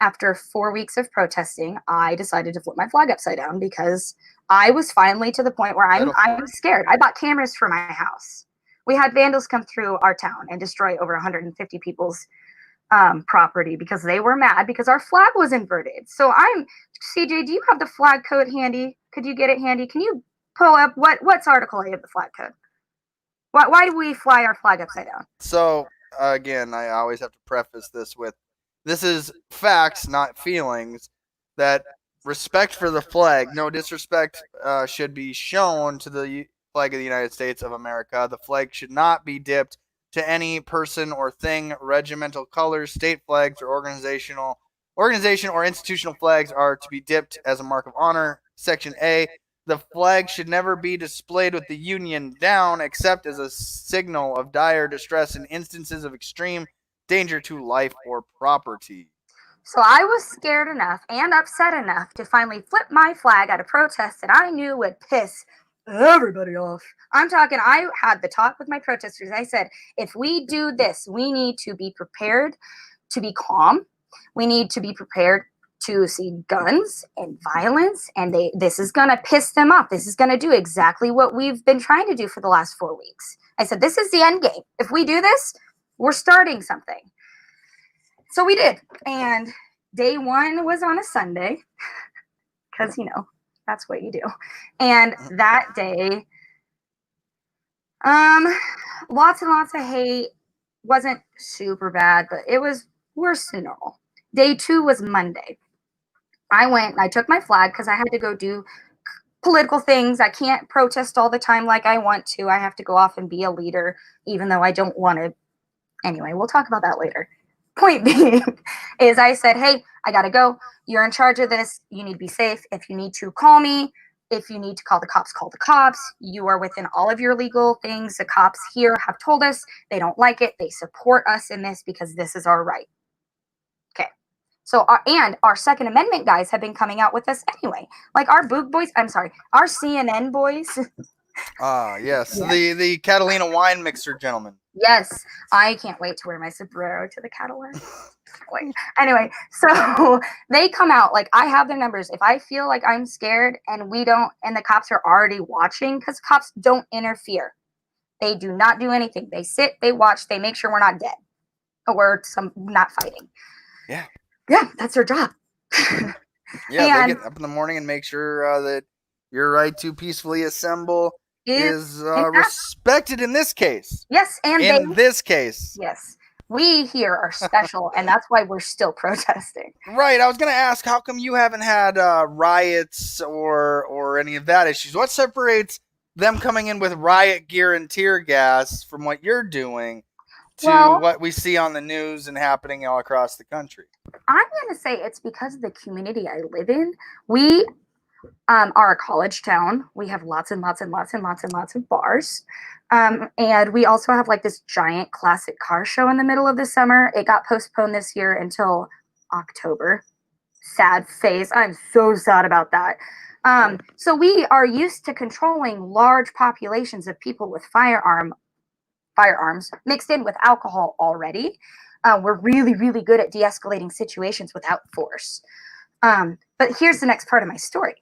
After 4 weeks of protesting, I decided to flip my flag upside down because I was finally to the point where I'm scared. I bought cameras for my house. We had vandals come through our town and destroy over 150 people's property because they were mad because our flag was inverted. So CJ, do you have the flag code handy? Could you get it handy? Can you pull up what's Article A of the flag code? Why do we fly our flag upside down? So, again, I always have to preface this with, this is facts, not feelings, that respect for the flag, no disrespect should be shown to the flag of the United States of America. The flag should not be dipped to any person or thing. Regimental colors, state flags, or organization or institutional flags are to be dipped as a mark of honor. Section A, the flag should never be displayed with the Union down except as a signal of dire distress in instances of extreme danger to life or property. So I was scared enough and upset enough to finally flip my flag at a protest that I knew would piss everybody off. I'm talking, I had the talk with my protesters. I said, if we do this, we need to be prepared to be calm. We need to be prepared to see guns and violence, and this is going to piss them off. This is going to do exactly what we've been trying to do for the last 4 weeks. I said, this is the end game. If we do this, we're starting something. So we did. And day one was on a Sunday because, that's what you do. And that day, lots and lots of hate. Wasn't super bad, but it was worse than normal. Day two was Monday. I went and I took my flag because I had to go do political things. I can't protest all the time like I want to. I have to go off and be a leader, even though I don't want to. Anyway, we'll talk about that later. Point being is I said, hey, I got to go. You're in charge of this. You need to be safe. If you need to, call me. If you need to call the cops, call the cops. You are within all of your legal things. The cops here have told us they don't like it. They support us in this because this is our right. Okay. So, our Second Amendment guys have been coming out with us anyway. Like our Boog boys, our CNN boys. Yes. Yeah. The Catalina wine mixer gentleman. Yes. I can't wait to wear my sombrero to the Catalina. Anyway, so they come out, like I have their numbers. If I feel like I'm scared and the cops are already watching, because cops don't interfere. They do not do anything. They sit, they watch, they make sure we're not dead or we're not fighting. Yeah. Yeah, that's their job. Yeah, they get up in the morning and make sure that your right to peacefully assemble is respected in this case. Yes, and in this case. Yes. We here are special, and that's why we're still protesting. Right. I was going to ask, how come you haven't had riots or any of that issues? What separates them coming in with riot gear and tear gas from what you're doing to what we see on the news and happening all across the country? I'm going to say it's because of the community I live in. We are a college town. We have lots and lots and lots and lots and lots of bars. And we also have like this giant classic car show in the middle of the summer. It got postponed this year until October. Sad face. I'm so sad about that. So we are used to controlling large populations of people with firearms mixed in with alcohol already. We're really, really good at de-escalating situations without force. But here's the next part of my story.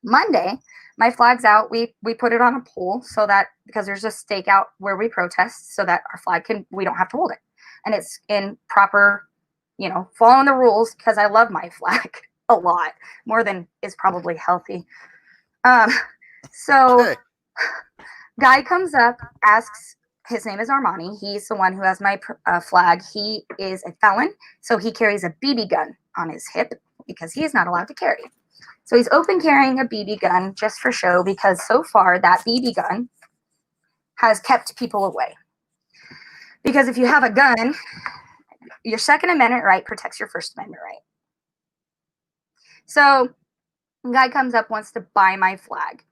Monday, my flag's out. We put it on a pole so that, because there's a stakeout where we protest, so that our flag we don't have to hold it. And it's in proper, following the rules, because I love my flag a lot, more than is probably healthy. So guy comes up, asks, his name is Armani. He's the one who has my flag. He is a felon, so he carries a BB gun on his hip because he is not allowed to carry. So he's open carrying a BB gun just for show, because so far that BB gun has kept people away. Because if you have a gun, your Second Amendment right protects your First Amendment right. So The guy comes up, wants to buy my flag.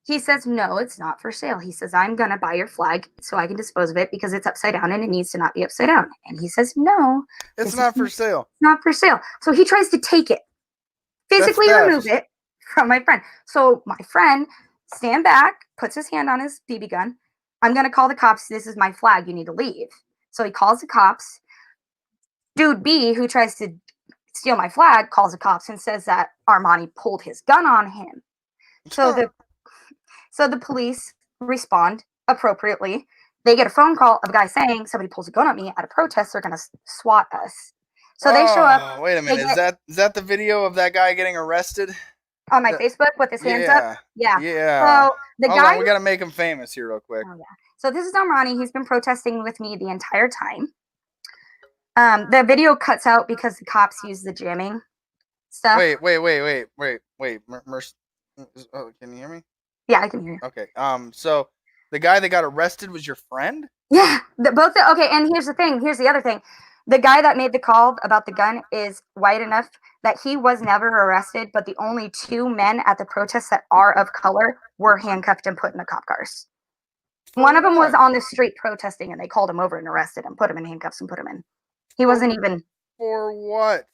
He says, no, it's not for sale. He says, I'm going to buy your flag so I can dispose of it because it's upside down and it needs to not be upside down. And he says, no. It's not for sale. Not for sale. So he tries to take it, physically remove it from my friend. So my friend stand back, puts his hand on his BB gun. I'm going to call the cops. This is my flag. You need to leave. So he calls the cops. Dude B, who tries to steal my flag, calls the cops and says that Armani pulled his gun on him. So the police respond appropriately. They get a phone call of a guy saying somebody pulls a gun on me at a protest. They're going to SWAT us. So they show up. Wait a minute. Is that the video of that guy getting arrested? On my Facebook with his hands up? Yeah. Yeah. So the Hold guy... on, we got to make him famous here real quick. Oh, yeah. So this is Armani. He's been protesting with me the entire time. The video cuts out because the cops use the jamming stuff. Wait. Oh, can you hear me? Yeah, I can hear you. Okay. So the guy that got arrested was your friend? Yeah. Okay, and here's the thing. Here's the other thing. The guy that made the call about the gun is white enough that he was never arrested, but the only two men at the protest that are of color were handcuffed and put in the cop cars. One of them was on the street protesting, and they called him over and arrested him, put him in handcuffs and put him in. He wasn't even... For what?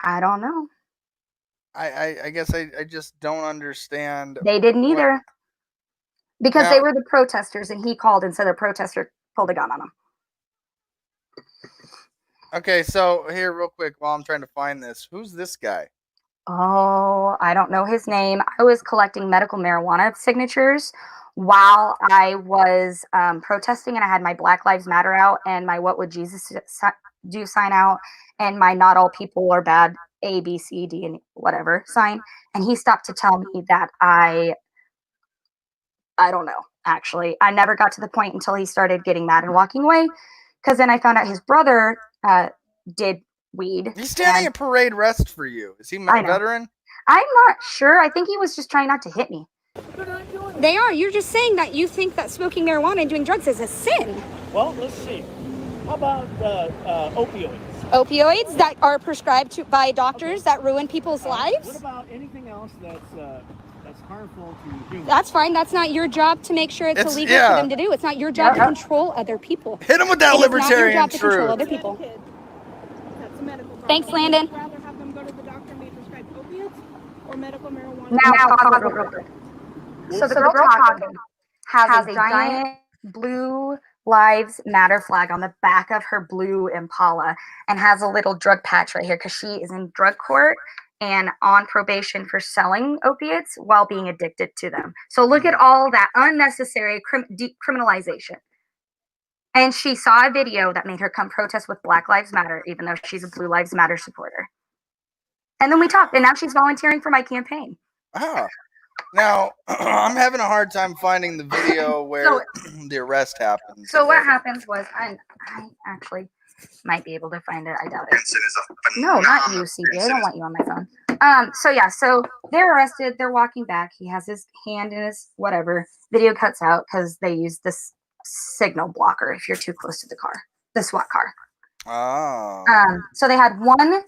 I don't know. I guess I just don't understand. They didn't either. Because they were the protesters, and he called and said a protester pulled a gun on him. Okay, so here real quick while I'm trying to find this. Who's this guy? Oh, I don't know his name. I was collecting medical marijuana signatures while I was protesting, and I had my Black Lives Matter out and my What Would Jesus Do sign out and my Not All People Are Bad A, B, C, D, and whatever sign. And he stopped to tell me that I don't know, actually. I never got to the point until he started getting mad and walking away, because then I found out his brother did weed. He's standing at parade rest for you. Is he a veteran? I'm not sure. I think he was just trying not to hit me. They are. You're just saying that you think that smoking marijuana and doing drugs is a sin. Well, let's see. How about opioids? Opioids that are prescribed by doctors that ruin people's lives? What about anything else that's harmful to humans? That's fine. That's not your job to make sure it's illegal for them to do. It's not your job to control other people. Hit him with that libertarian truth. Control other people. That's a medical doctor. Thanks, Landon. Would you rather have them go to the doctor and be prescribed opiates or medical marijuana? Now, so the girl talking has a giant blue Lives Matter flag on the back of her blue Impala and has a little drug patch right here because she is in drug court and on probation for selling opiates while being addicted to them. So look at all that unnecessary decriminalization. And she saw a video that made her come protest with Black Lives Matter, even though she's a Blue Lives Matter supporter. And then we talked, and now she's volunteering for my campaign. Ah. Now, I'm having a hard time finding the video where the arrest happens. So what happens was, I actually might be able to find it. I doubt it. No, not you, CJ. I don't want you on my phone. So they're arrested. They're walking back. He has his hand in his whatever. Video cuts out because they use this signal blocker if you're too close to the SWAT car. Oh. So they had one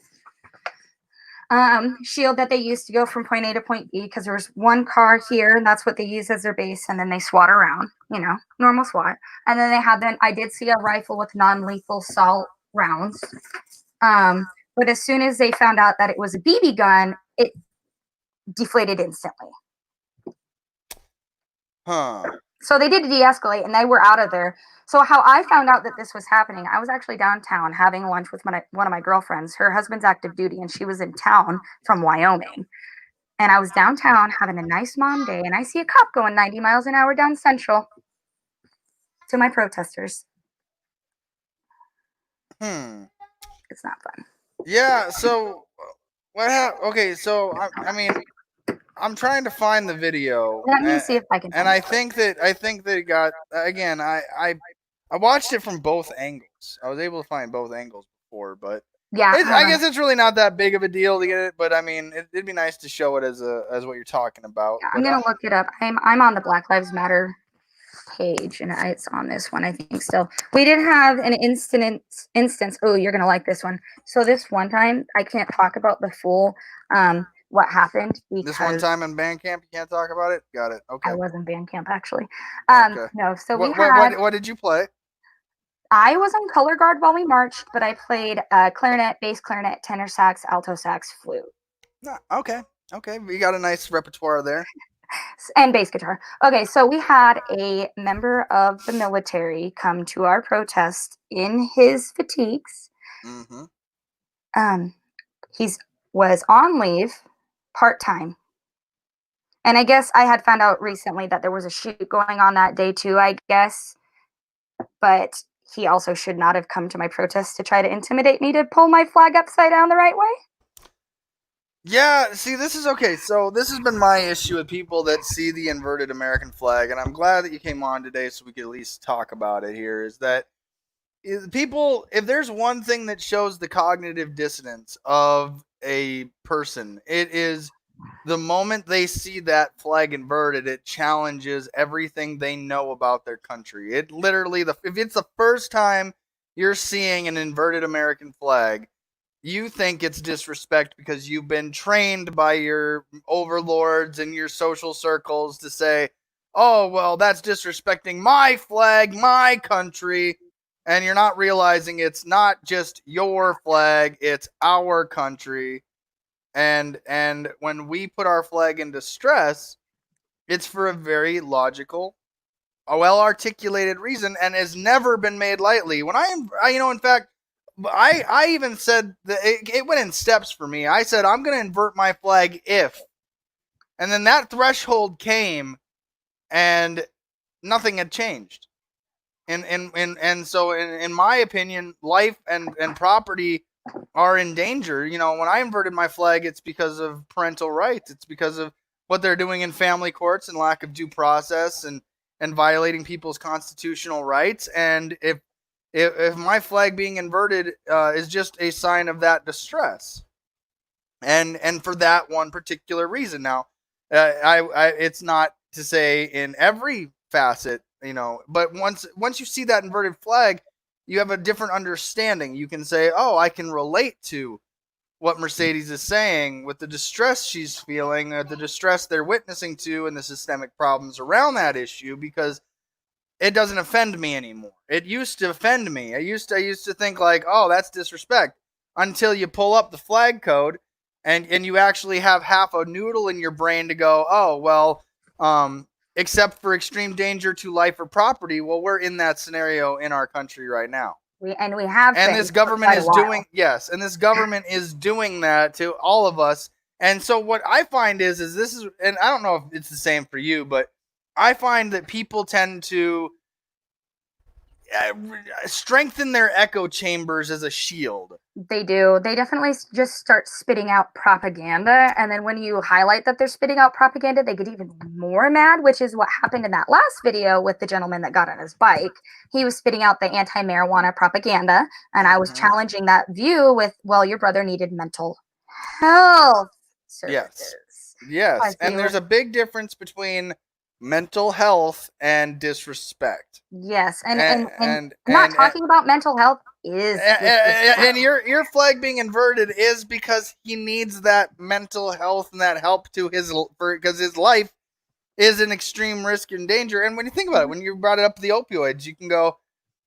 shield that they used to go from point A to point B because there was one car here and that's what they use as their base, and then they SWAT around, normal SWAT. And then I did see a rifle with non-lethal assault rounds. But as soon as they found out that it was a BB gun, it deflated instantly. Huh. So they did de-escalate and they were out of there. So how I found out that this was happening, I was actually downtown having lunch with one of my girlfriends. Her husband's active duty and she was in town from Wyoming. And I was downtown having a nice mom day and I see a cop going 90 miles an hour down Central to my protesters. It's not fun. Yeah, so what happened? Okay, so I'm trying to find the video. Let me see if I can. And I think that it got, again, I watched it from both angles. I was able to find both angles before, but yeah, I guess it's really not that big of a deal to get it. But I mean, it'd be nice to show it as what you're talking about. Yeah, I'm gonna look it up. I'm on the Black Lives Matter page, and it's on this one, I think. Still, we did have an instance. Oh, you're gonna like this one. So this one time, I can't talk about the full what happened because This one time in band camp, you can't talk about it. Got it. Okay. I was in band camp actually. Okay. No, so What did you play? I was on color guard while we marched, but I played clarinet, bass clarinet, tenor sax, alto sax, flute. Okay. We got a nice repertoire there. And bass guitar. Okay, so we had a member of the military come to our protest in his fatigues. Mm-hmm. He's was on leave, part-time. And I guess I had found out recently that there was a shoot going on that day too, I guess. But he also should not have come to my protest to try to intimidate me to pull my flag upside down the right way. Yeah, see, this is okay. So this has been my issue with people that see the inverted American flag, and I'm glad that you came on today so we could at least talk about it here, is that people, if there's one thing that shows the cognitive dissonance of a person, it is the moment they see that flag inverted, it challenges everything they know about their country. It literally, if it's the first time you're seeing an inverted American flag, you think it's disrespect because you've been trained by your overlords and your social circles to say, oh, well, that's disrespecting my flag, my country. And you're not realizing it's not just your flag, it's our country. And when we put our flag into stress, it's for a very logical, well-articulated reason and has never been made lightly. When in fact, I even said that it went in steps for me. I said, I'm going to invert my flag if. And then that threshold came and nothing had changed. And so in my opinion, life and property are in danger. You know, when I inverted my flag, it's because of parental rights. It's because of what they're doing in family courts and lack of due process and violating people's constitutional rights. And if my flag being inverted is just a sign of that distress, and for that one particular reason. Now, it's not to say in every facet, you know, but once you see that inverted flag, you have a different understanding. You can say, oh, I can relate to what Mercedes is saying with the distress she's feeling, the distress they're witnessing to, and the systemic problems around that issue, because it doesn't offend me anymore. It used to offend me. I used to think like, oh, that's disrespect, until you pull up the flag code and you actually have half a noodle in your brain to go, oh, well, except for extreme danger to life or property. Well, we're in that scenario in our country right now. And this government is doing, yes, and this government is doing that to all of us. And so what I find is this is, and I don't know if it's the same for you, but I find that people tend to strengthen their echo chambers as a shield. They do. They definitely just start spitting out propaganda. And then when you highlight that they're spitting out propaganda, they get even more mad, which is what happened in that last video with the gentleman that got on his bike. He was spitting out the anti-marijuana propaganda. And I was challenging that view with, well, your brother needed mental health services. Yes. And there's a big difference between mental health and disrespect. Yes. And I'm not talking about mental health. And your flag being inverted is because he needs that mental health and that help to because his life is in extreme risk and danger. And when you think about it, when you brought it up the opioids, you can go,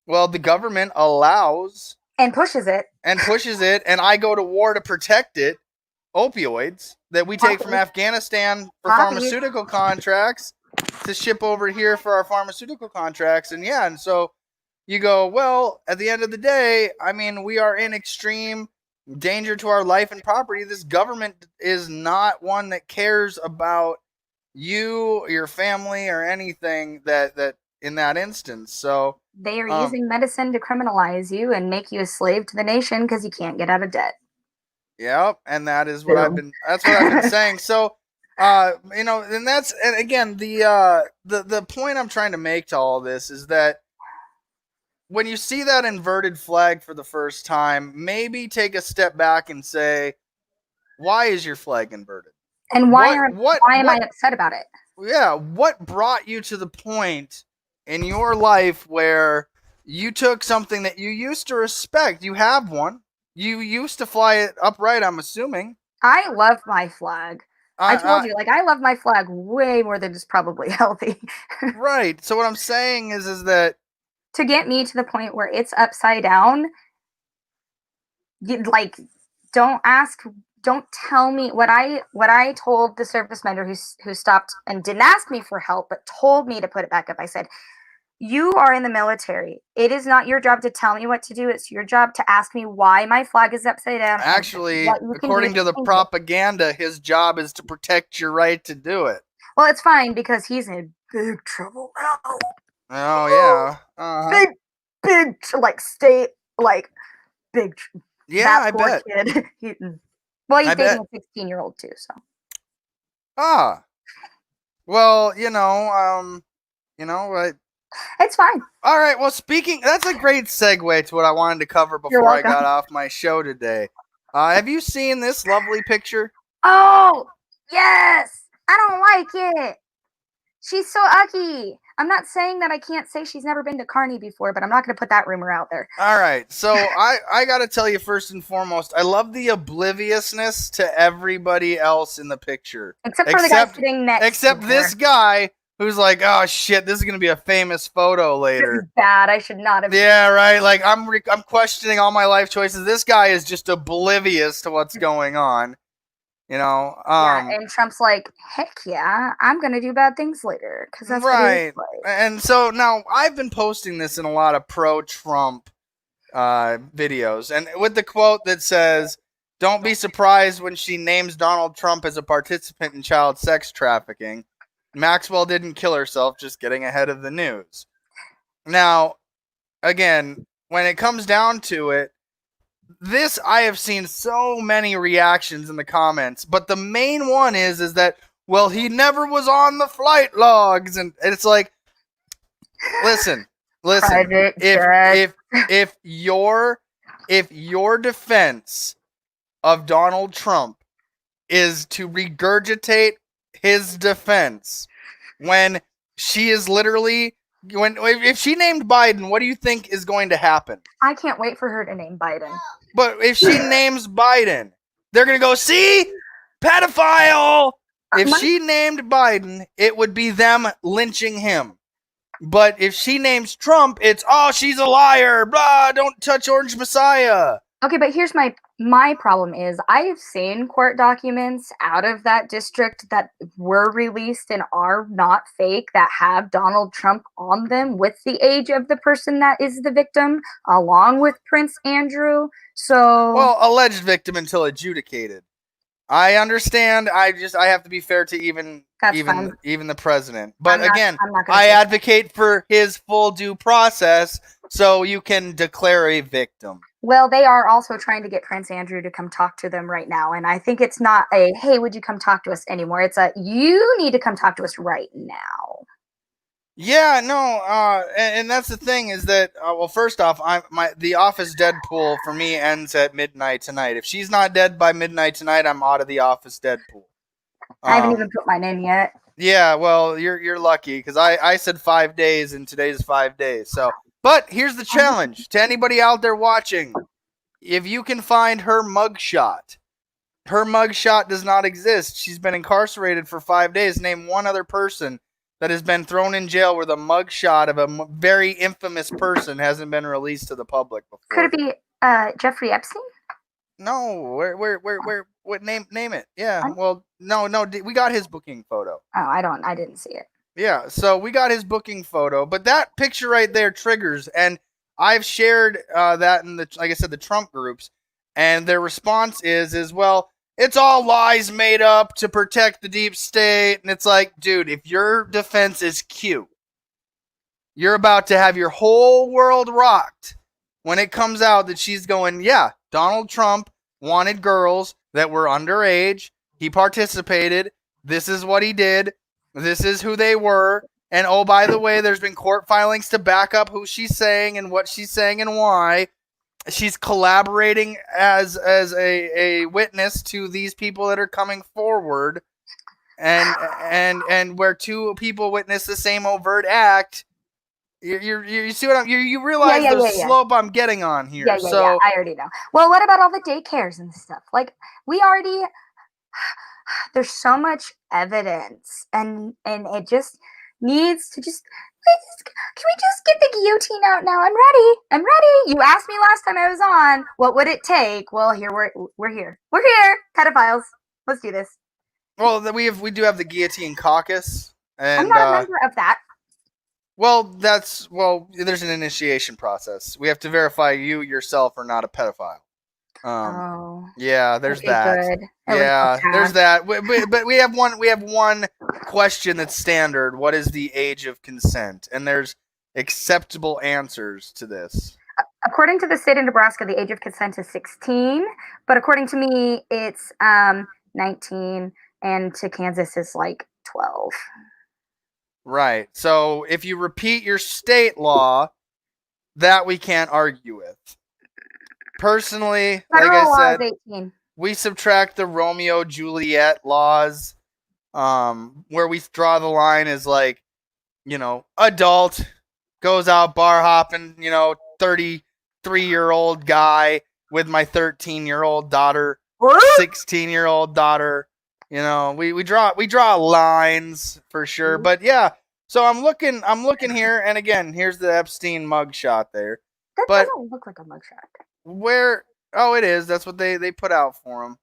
well, the government allows and pushes it, and I go to war to protect it. Opioids that we take from Afghanistan for pharmaceutical contracts to ship over here for our pharmaceutical contracts. And so you go, well, at the end of the day, I mean, we are in extreme danger to our life and property. This government is not one that cares about you, your family, or anything that in that instance. So they are using medicine to criminalize you and make you a slave to the nation because you can't get out of debt. Yep, and that is what I've been saying. So and again, the point I'm trying to make to all this is that when you see that inverted flag for the first time, maybe take a step back and say, why is your flag inverted? And why am I upset about it? Yeah, what brought you to the point in your life where you took something that you used to respect? You have one. You used to fly it upright, I'm assuming. I love my flag. I told I, you, like, I love my flag way more than just probably healthy. right. So what I'm saying is that To get me to the point where it's upside down, like, don't tell me what I told the service member who stopped and didn't ask me for help, but told me to put it back up. I said, you are in the military. It is not your job to tell me what to do. It's your job to ask me why my flag is upside down. actually, what you can do according to the change it. propaganda, his job is to protect your right to do it. Well, it's fine because he's in big trouble now. Oh yeah. Uh-huh. Big, like, state, like, big. Yeah, that I poor bet. kid. Well, he's I dating bet. a 16-year-old too, so. Ah. Well, It's fine. all right. Well, that's a great segue to what I wanted to cover You're before I welcome. got off my show today. Have you seen this lovely picture? Oh, yes. I don't like it. She's so ugly. I'm not saying that I can't say she's never been to Carney before, but I'm not going to put that rumor out there. All right. So I got to tell you first and foremost, I love the obliviousness to everybody else in the picture. Except for the guy sitting next Except to this her. guy who's like, oh shit, this is going to be a famous photo This is later. bad. I should not have. Yeah, right. Like I'm questioning all my life choices. This guy is just oblivious to what's going on. Yeah, and Trump's like, heck yeah, I'm going to do bad things later. Because that's right. what he's like. And so now I've been posting this in a lot of pro-Trump videos, and with the quote that says, "Don't be surprised when she names Donald Trump as a participant in child sex trafficking. Maxwell didn't kill herself, just getting ahead of the news." Now, again, when it comes down to it, this I have seen so many reactions in the comments, but the main one is that, well, he never was on the flight logs, and it's like, listen, Private if your defense of Donald Trump is to regurgitate his defense when she is literally if she named Biden, what do you think is going to happen? I can't wait for her to name Biden. But if she names Biden, they're going to go, see? Pedophile! If she named Biden, it would be them lynching him. But if she names Trump, it's, oh, she's a liar. Blah, don't touch Orange Messiah. Okay, but here's my problem is I've seen court documents out of that district that were released and are not fake that have Donald Trump on them with the age of the person that is the victim, along with Prince Andrew. So, well, alleged victim until adjudicated. I understand. I have to be fair to even the president. But I advocate for his full due process so you can declare a victim. Well, they are also trying to get Prince Andrew to come talk to them right now. And I think it's not a, hey, would you come talk to us anymore? It's a, you need to come talk to us right now. Yeah, no, and that's the thing is that, well, first off, the Office Deadpool for me ends at midnight tonight. If she's not dead by midnight tonight, I'm out of the Office Deadpool. I haven't even put mine in yet. Yeah, well, you're lucky because I said 5 days and today's 5 days. So, but here's the challenge to anybody out there watching: if you can find her mugshot does not exist. She's been incarcerated for 5 days. Name one other person that has been thrown in jail where the mugshot of a very infamous person hasn't been released to the public before. Could it be Jeffrey Epstein? No, what name it? Yeah, well, no, we got his booking photo. Oh, I didn't see it. Yeah, so we got his booking photo, but that picture right there triggers, and I've shared that in like I said, the Trump groups, and their response is well, it's all lies made up to protect the deep state, and it's like, dude, if your defense is cute, you're about to have your whole world rocked when it comes out that she's going, yeah, Donald Trump wanted girls that were underage, he participated, this is what he did, this is who they were, and oh, by the way, there's been court filings to back up who she's saying and what she's saying and why. She's collaborating as a witness to these people that are coming forward, and where two people witness the same overt act, You see what you realize Yeah, the yeah. slope I'm getting on here. Yeah. So I already know. Well, what about all the daycares and stuff? Like, we already there's so much evidence, and it just needs to just. Can we just get the guillotine out now? I'm ready. You asked me last time I was on, what would it take? Well, here we're here. We're here, pedophiles. Let's do this. well, we do have the guillotine caucus, and I'm not a member of that. well, there's an initiation process. We have to verify you yourself are not a pedophile. Yeah, there's okay, that. Good. Yeah, there's that. But we have one question that's standard. What is the age of consent? And there's acceptable answers to this. According to the state of Nebraska, the age of consent is 16, but according to me, it's 19, and to Kansas is like 12. Right. So if you repeat your state law, that we can't argue with. Personally, Federal like I law said, is 18. we subtract the Romeo Juliet laws, where we draw the line as like, adult goes out bar hopping, 33-year-old guy with my 13-year-old daughter, 16-year-old daughter. We draw lines for sure. But yeah, so I'm looking here, and again, here's the Epstein mugshot there. That But doesn't look like a mugshot. where? Oh, it is. That's what they put out for him.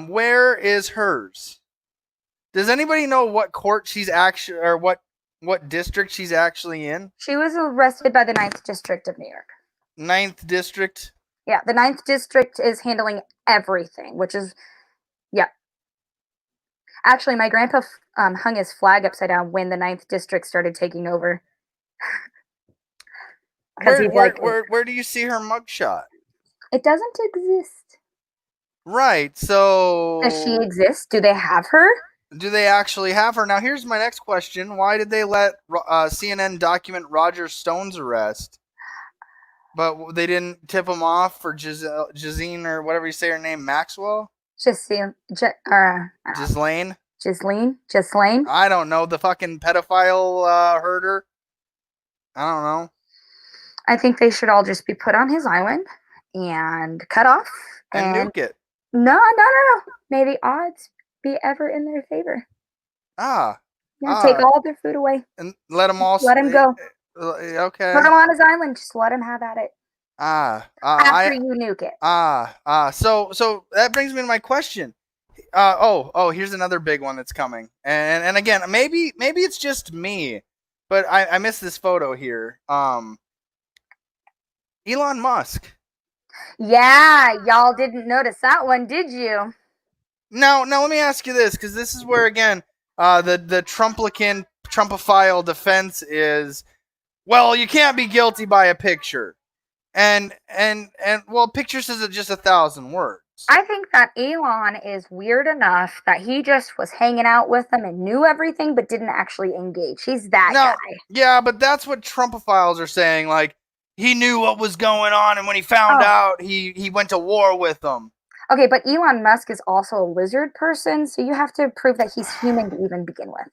Where is hers? Does anybody know what court she's actually, or what district she's actually in? She was arrested by the 9th District of New York. 9th District? Yeah, the 9th District is handling everything, which is, yeah. Actually, my grandpa hung his flag upside down when the 9th District started taking over. Where do you see her mugshot? It doesn't exist. Right, so... Does she exist? Do they have her? Do they actually have her? Now, here's my next question. Why did they let CNN document Roger Stone's arrest, but they didn't tip him off for Gisine, or whatever you say her name, Maxwell? Ghislaine. I don't know, the fucking pedophile herder. I don't know. I think they should all just be put on his island and cut off and nuke it. No. May the odds be ever in their favor. Take all their food away and let them all. Let him go. Okay. Put him on his island. Just let him have at it. After you nuke it. So that brings me to my question. Here's another big one that's coming. And again, maybe it's just me, but I missed this photo here. Elon Musk. Yeah, y'all didn't notice that one, did you? Now let me ask you this, because this is where, again, the Trumpophile defense is, well, you can't be guilty by a picture. And well, picture says just 1,000 words. I think that Elon is weird enough that he just was hanging out with them and knew everything, but didn't actually engage. He's that guy. Yeah, but that's what Trumpophiles are saying. Like, he knew what was going on, and when he found out, he went to war with them. Okay, but Elon Musk is also a lizard person, so you have to prove that he's human to even begin with.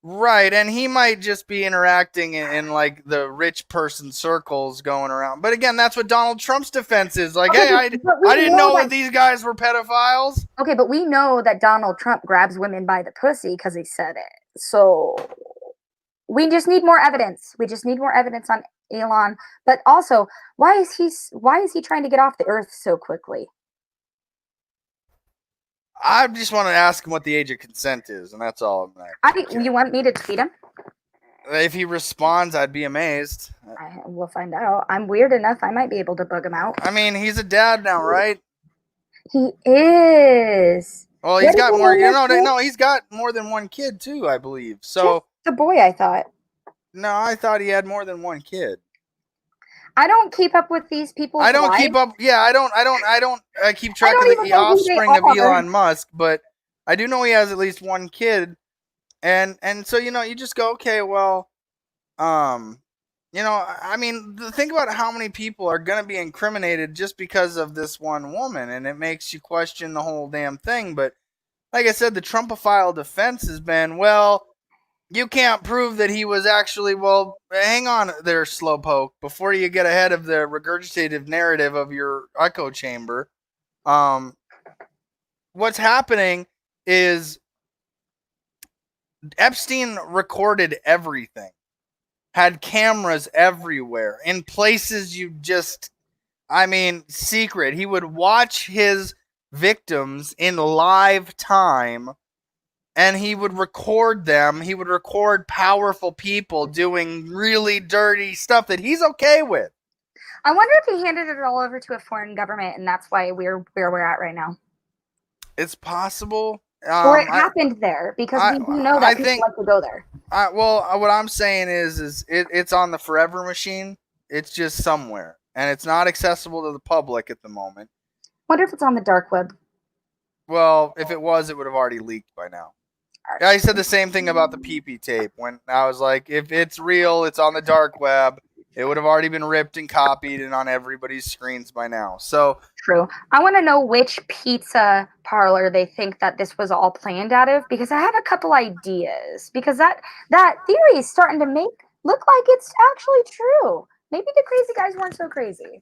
Right, and he might just be interacting in like the rich person circles going around. But again, that's what Donald Trump's defense is. Like, hey, I didn't know that these guys were pedophiles. Okay, but we know that Donald Trump grabs women by the pussy because he said it. So we just need more evidence. We just need more evidence on Elon. But also, why is he trying to get off the earth so quickly? I just want to ask him what the age of consent is, and that's all. You want me to tweet him? If he responds, I'd be amazed. We'll find out. I'm weird enough. I might be able to bug him out. I mean, he's a dad now, right? He is. Well, he's got more. No, he's got more than one kid too, I believe. So just the boy, I thought. No, I thought he had more than one kid. I don't keep up with these people. I don't keep up. Yeah, I don't keep track of the offspring of Elon Musk, but I do know he has at least one kid, and so you just go, okay, well, I mean, think about how many people are gonna be incriminated just because of this one woman, and it makes you question the whole damn thing. But like I said, the Trumpophile defense has been, well, you can't prove that he was actually, well, hang on there, Slowpoke, before you get ahead of the regurgitative narrative of your echo chamber. What's happening is Epstein recorded everything, had cameras everywhere, in places you just, secret. He would watch his victims in live time, and he would record them. He would record powerful people doing really dirty stuff that he's okay with. I wonder if he handed it all over to a foreign government, and that's why we're where we're at right now. It's possible. Or it happened there, because we do know that people like to go there. What I'm saying is it's on the forever machine. It's just somewhere, and it's not accessible to the public at the moment. Wonder if it's on the dark web. Well, if it was, it would have already leaked by now. I said the same thing about the PP tape when I was like, if it's real, it's on the dark web. It would have already been ripped and copied and on everybody's screens by now. So true. I want to know which pizza parlor they think that this was all planned out of, because I have a couple ideas. Because that theory is starting to look like it's actually true. Maybe the crazy guys weren't so crazy.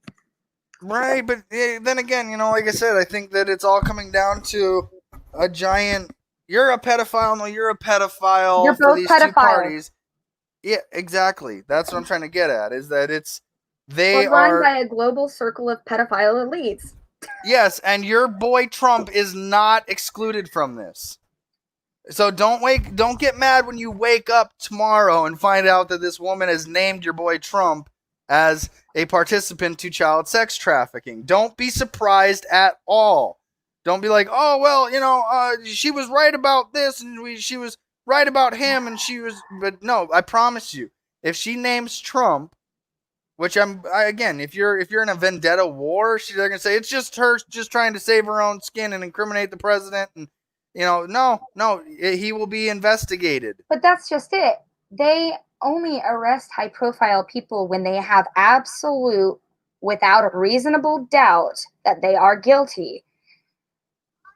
Right, but then again, like I said, I think that it's all coming down to a giant. You're a pedophile. No, you're a pedophile. You're both for these pedophiles. Two parties. Yeah, exactly. That's what I'm trying to get at. Is that they run are by a global circle of pedophile elites. Yes, and your boy Trump is not excluded from this. So don't get mad when you wake up tomorrow and find out that this woman has named your boy Trump as a participant to child sex trafficking. Don't be surprised at all. Don't be like, oh, well, she was right about this and she was right about him and but no, I promise you, if she names Trump, which again, if you're in a vendetta war, they're gonna say it's just her just trying to save her own skin and incriminate the president, and no, he will be investigated. But that's just it. They only arrest high-profile people when they have absolute, without a reasonable doubt, that they are guilty,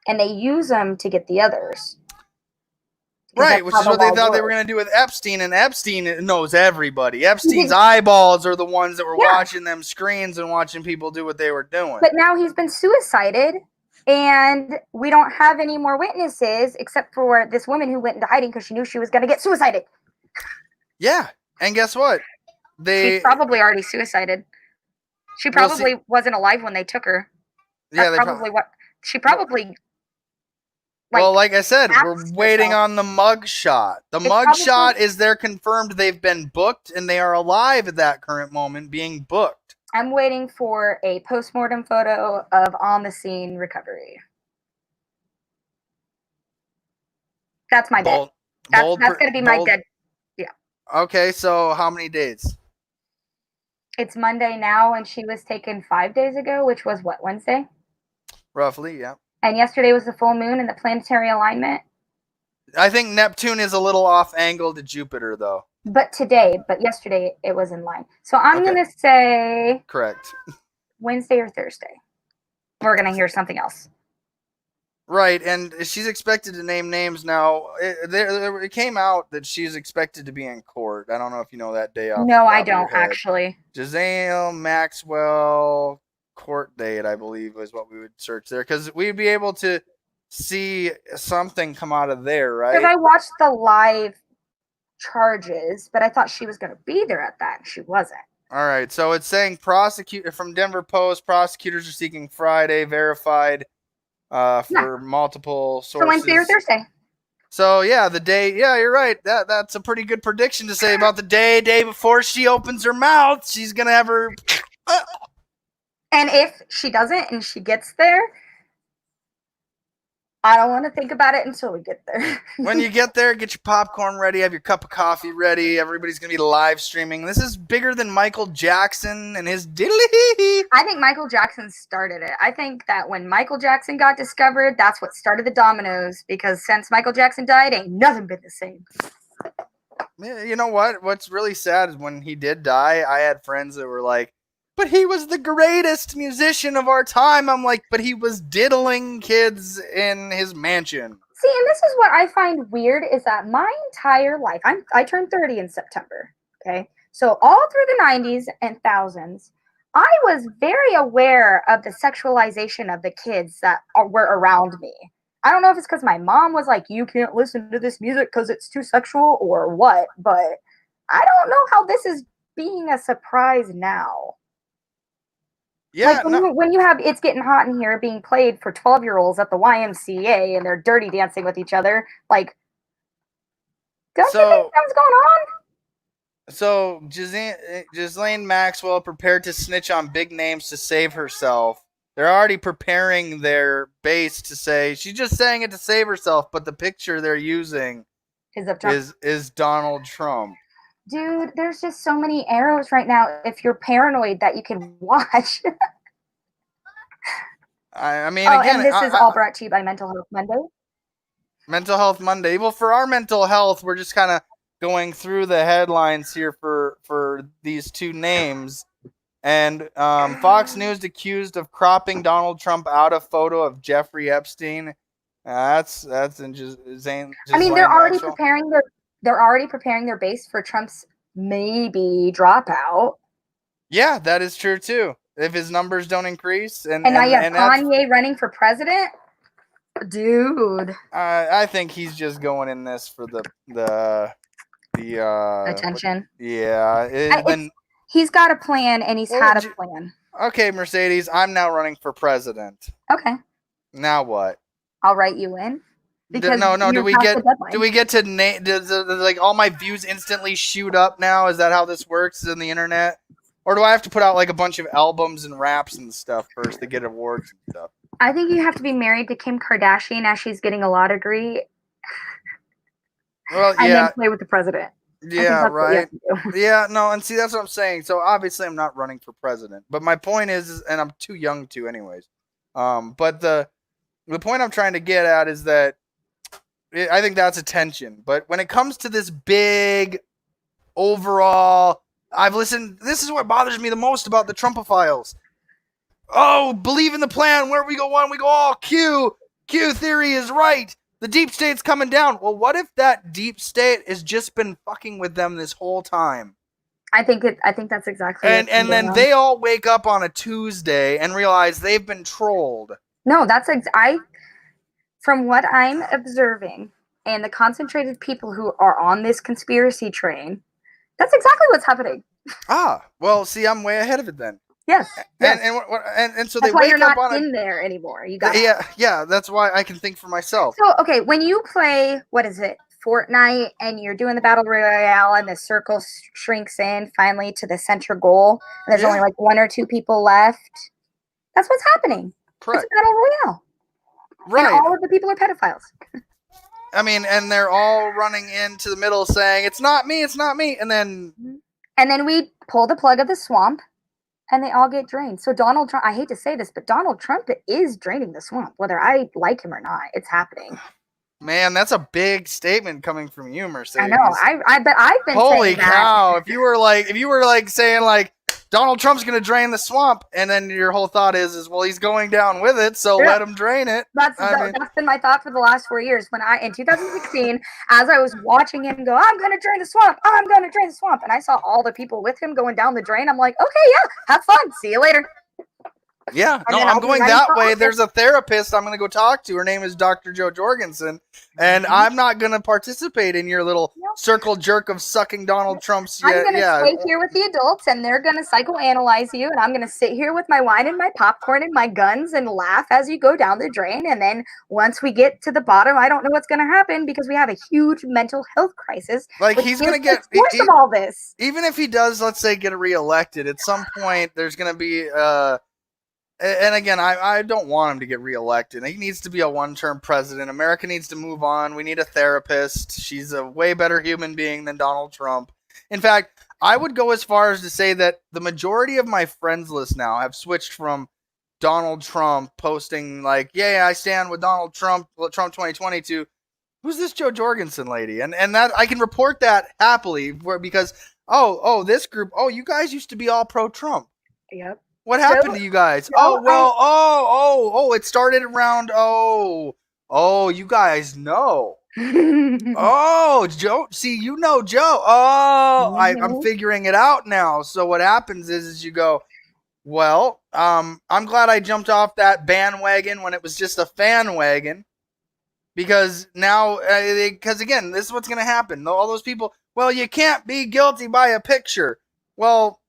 and they use them to get the others. Right, which is what they thought they were going to do with Epstein, and Epstein knows everybody. Epstein's eyeballs are the ones that were watching them screens and watching people do what they were doing. But now he's been suicided, and we don't have any more witnesses except for this woman who went into hiding because she knew she was going to get suicided. Yeah, and guess what? She's probably already suicided. She probably wasn't alive when they took her. That's probably what she probably. Like I said, we're waiting on the mug shot. The mug shot is they're confirmed they've been booked and they are alive at that current moment being booked. I'm waiting for a postmortem photo of on the scene recovery. That's my dead. That's going to be my dead. Yeah. Okay, so how many days? It's Monday now, and she was taken 5 days ago, which was what, Wednesday? Roughly, yeah. And yesterday was the full moon and the planetary alignment. I think Neptune is a little off angle to Jupiter, though. But yesterday, it was in line. So I'm going to say... Correct. Wednesday or Thursday. We're going to hear something else. Right, and she's expected to name names now. It came out that she's expected to be in court. I don't know if you know that day off. No, I don't, actually. Giselle Maxwell... court date, I believe, is what we would search there, because we'd be able to see something come out of there, right? Because I watched the live charges, but I thought she was going to be there at that, and she wasn't. All right, so it's saying from Denver Post, prosecutors are seeking Friday, verified for multiple sources. So Wednesday or Thursday. So yeah, the day. Yeah, you're right. That's a pretty good prediction to say about the day before she opens her mouth. She's gonna have her. And if she doesn't and she gets there, I don't want to think about it until we get there. When you get there, get your popcorn ready, have your cup of coffee ready. Everybody's going to be live streaming. This is bigger than Michael Jackson and his diddly. I think Michael Jackson started it. I think that when Michael Jackson got discovered, that's what started the dominoes, because since Michael Jackson died, ain't nothing been the same. Yeah, you know what? What's really sad is when he did die, I had friends that were like, but he was the greatest musician of our time. I'm like, but he was diddling kids in his mansion. See, and this is what I find weird is that my entire life, I turned 30 in September. Okay. So all through the 90s and thousands, I was very aware of the sexualization of the kids that were around me. I don't know if it's because my mom was like, you can't listen to this music because it's too sexual or what, but I don't know how this is being a surprise now. Yeah, like when you have It's Getting Hot in Here being played for 12-year-olds at the YMCA and they're dirty dancing with each other, like, don't you think something's going on? So Ghislaine Maxwell prepared to snitch on big names to save herself. They're already preparing their base to say she's just saying it to save herself, but the picture they're using is Donald Trump. Dude, there's just so many arrows right now if you're paranoid that you can watch. I mean, again, and this is all brought to you by Mental Health Monday. Mental Health Monday. Well, for our mental health, we're just kind of going through the headlines here for these two names. And Fox News accused of cropping Donald Trump out of photo of Jeffrey Epstein. That's insane. I mean, they're already preparing their base for Trump's maybe dropout. Yeah, that is true too. If his numbers don't increase, and now you have Kanye running for president, dude. I think he's just going in this for the attention. He's got a plan, and he's had a plan. Okay, Mercedes, I'm now running for president. Okay. Now what? I'll write you in. Because do we get to name? Does like all my views instantly shoot up now? Is that how this works in the internet? Or do I have to put out like a bunch of albums and raps and stuff first to get awards and stuff? I think you have to be married to Kim Kardashian as she's getting a law degree. Well, yeah. And then play with the president. Yeah, right. Yeah, no, and see, that's what I'm saying. So obviously I'm not running for president. But my point is, and I'm too young to anyways. But the point I'm trying to get at is that I think that's attention. But when it comes to this big overall, this is what bothers me the most about the Trumpophiles. Oh, believe in the plan. Where we go one, we go all. Q theory is right. The deep state's coming down. Well, what if that deep state has just been fucking with them this whole time? I think that's exactly. And then they all wake up on a Tuesday and realize they've been trolled. No, from what I'm observing and the concentrated people who are on this conspiracy train, that's exactly what's happening. Well, see, I'm way ahead of it then. Yes. And so that's they why wake you're up not on in there anymore. You got yeah. That's why I can think for myself. So okay, when you play Fortnite, and you're doing the battle royale, and the circle shrinks in finally to the center goal, and there's only like one or two people left. That's what's happening. Correct. It's a battle royale. Right. And all of the people are pedophiles. I mean, and they're all running into the middle saying, "It's not me, it's not me," and then we pull the plug of the swamp. And they all get drained. So Donald Trump, I hate to say this, but Donald Trump is draining the swamp, whether I like him or not. It's happening. Man, that's a big statement coming from you, Mercedes. I know. But I've been holy saying cow! That. If you were like saying like Donald Trump's going to drain the swamp, and then your whole thought is well, he's going down with it, so let him drain it. That's been my thought for the last 4 years. When in 2016, as I was watching him go, I'm going to drain the swamp, and I saw all the people with him going down the drain, I'm like, okay, yeah, have fun, see you later. Yeah, no, I'm going that way. There's a therapist I'm going to go talk to. Her name is Dr. Jo Jorgensen, and I'm not going to participate in your little circle jerk of sucking Donald Trump's. I'm going to stay here with the adults, and they're going to psychoanalyze you, and I'm going to sit here with my wine and my popcorn and my guns and laugh as you go down the drain. And then once we get to the bottom, I don't know what's going to happen because we have a huge mental health crisis. Like he's going to get of all this. Even if he does, let's say, get reelected, at some point there's going to be. And again, I don't want him to get reelected. He needs to be a one-term president. America needs to move on. We need a therapist. She's a way better human being than Donald Trump. In fact, I would go as far as to say that the majority of my friends list now have switched from Donald Trump posting like, yeah, I stand with Donald Trump 2020 to who's this Jo Jorgensen lady? And that I can report that happily because this group, you guys used to be all pro-Trump. Yep. What happened to you guys? It started around, Oh, you guys know. Oh, Joe. See, you know Joe. Oh, I'm figuring it out now. So what happens is you go, well, I'm glad I jumped off that bandwagon when it was just a fan wagon. Because now, because again, this is what's going to happen. All those people, well, you can't be guilty by a picture. Well,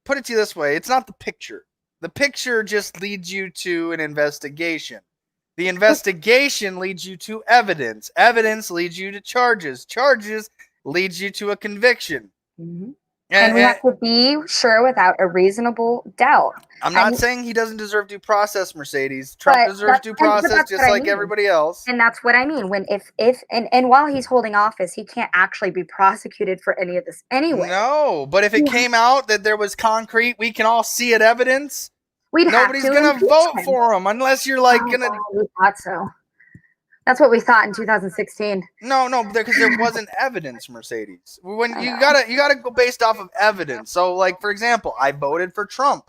put it to you this way. It's not the picture. The picture just leads you to an investigation. The investigation leads you to evidence. Evidence leads you to charges. Charges leads you to a conviction. Mm-hmm. And we have to be sure without a reasonable doubt. I'm not saying he doesn't deserve due process, Mercedes. Trump deserves due process just like everybody else. And that's what I mean. When and while he's holding office, he can't actually be prosecuted for any of this anyway. No, but if it came out that there was concrete, we can all see it evidence. Nobody's gonna vote for him unless you're like gonna. We thought so. That's what we thought in 2016. No, because there wasn't evidence, Mercedes. When you gotta go based off of evidence. So, like for example, I voted for Trump.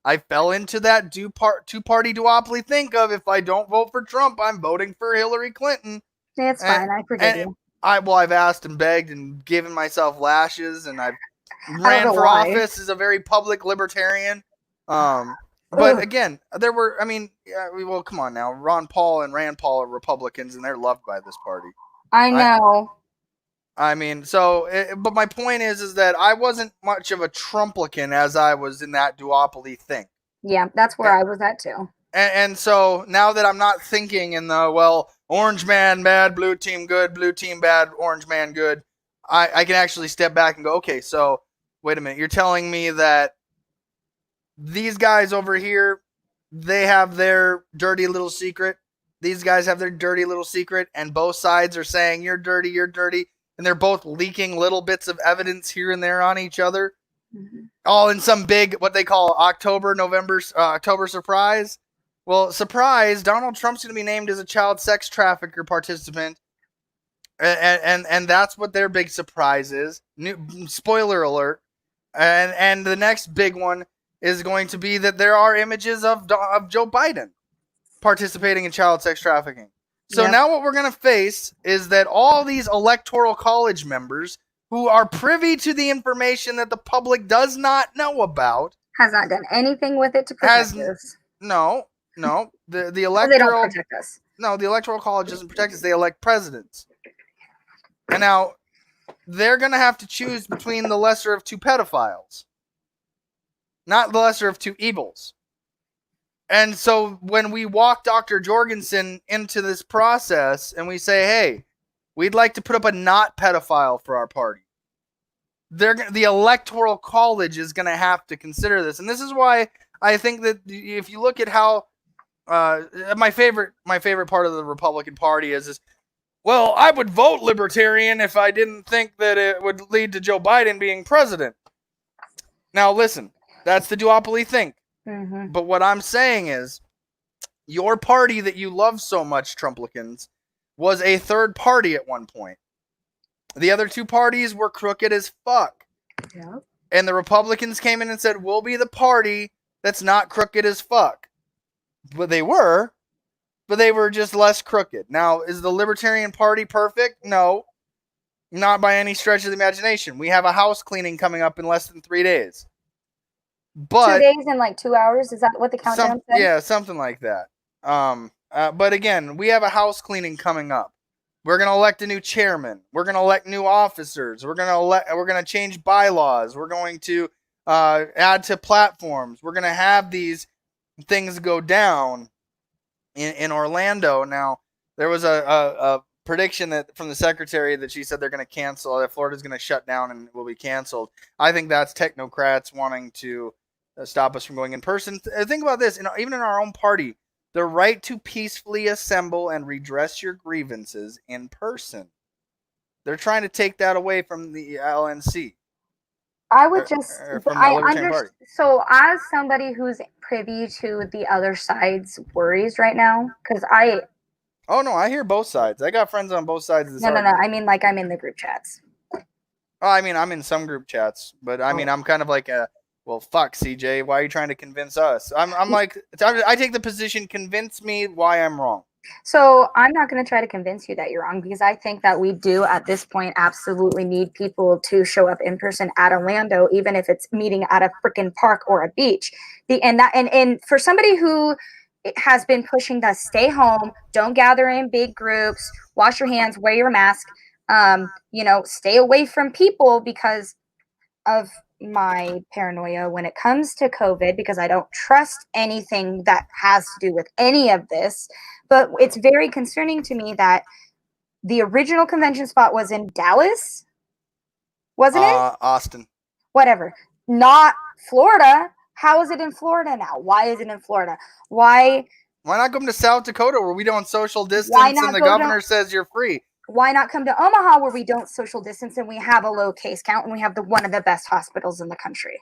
I fell into that two-party duopoly think of if I don't vote for Trump, I'm voting for Hillary Clinton. Yeah, it's fine. I forgive you. I've asked and begged and given myself lashes, and I've ran for office as a very public libertarian. But again, there were, well, come on now. Ron Paul and Rand Paul are Republicans, and they're loved by this party. I know. But my point is that I wasn't much of a Trumplican as I was in that duopoly thing. Yeah, that's where I was at too. And so now that I'm not thinking in the, well, orange man bad, blue team good, blue team bad, orange man good, I can actually step back and go, okay, so wait a minute. You're telling me that these guys over here, they have their dirty little secret. These guys have their dirty little secret, and both sides are saying, you're dirty, and they're both leaking little bits of evidence here and there on each other, all in some big, what they call October surprise. Well, surprise, Donald Trump's going to be named as a child sex trafficker participant, and that's what their big surprise is. Spoiler alert. And the next big one is going to be that there are images of Joe Biden participating in child sex trafficking. So now what we're going to face is that all these electoral college members who are privy to the information that the public does not know about has not done anything with it to protect us. No. The electoral they don't protect us. No, the electoral college doesn't protect us. They elect presidents. And now they're going to have to choose between the lesser of two pedophiles. Not the lesser of two evils. And so when we walk Dr. Jorgensen into this process and we say, hey, we'd like to put up a not pedophile for our party, the electoral college is going to have to consider this. And this is why I think that if you look at how my favorite part of the Republican Party is, well, I would vote Libertarian if I didn't think that it would lead to Joe Biden being president. Now, listen. That's the duopoly think. Mm-hmm. But what I'm saying is, your party that you love so much, Trumplicans, was a third party at one point. The other two parties were crooked as fuck. Yeah. And the Republicans came in and said, we'll be the party that's not crooked as fuck. But they were just less crooked. Now, is the Libertarian Party perfect? No. Not by any stretch of the imagination. We have a house cleaning coming up in less than 3 days. But 2 days and like 2 hours? Is that what the countdown said? Yeah, something like that. But again, we have a house cleaning coming up. We're gonna elect a new chairman. We're gonna elect new officers. We're gonna change bylaws. We're going to add to platforms. We're gonna have these things go down in Orlando. Now, there was a prediction that from the secretary that she said they're going to cancel, that Florida's going to shut down and will be canceled. I think that's technocrats wanting to stop us from going in person. Think about this, even in our own party, the right to peacefully assemble and redress your grievances in person. They're trying to take that away from the LNC. I would so as somebody who's privy to the other side's worries right now, because Oh, no, I hear both sides. I got friends on both sides of this argument. No. I mean, like, I'm in the group chats. Oh, I mean, I'm in some group chats, but I mean, I'm kind of like well, fuck, CJ, why are you trying to convince us? I'm like, I take the position, convince me why I'm wrong. So I'm not going to try to convince you that you're wrong, because I think that we do at this point absolutely need people to show up in person at Orlando, even if it's meeting at a freaking park or a beach. And for somebody who has been pushing to stay home, don't gather in big groups, wash your hands, wear your mask, stay away from people because of my paranoia when it comes to COVID, because I don't trust anything that has to do with any of this. But it's very concerning to me that the original convention spot was in Dallas, wasn't it? Austin. Whatever. Not Florida. How is it in Florida now? Why is it in Florida? Why not come to South Dakota where we don't social Why distance not and the go governor to- says you're free? why not come to Omaha where we don't social distance and we have a low case count and we have one of the best hospitals in the country?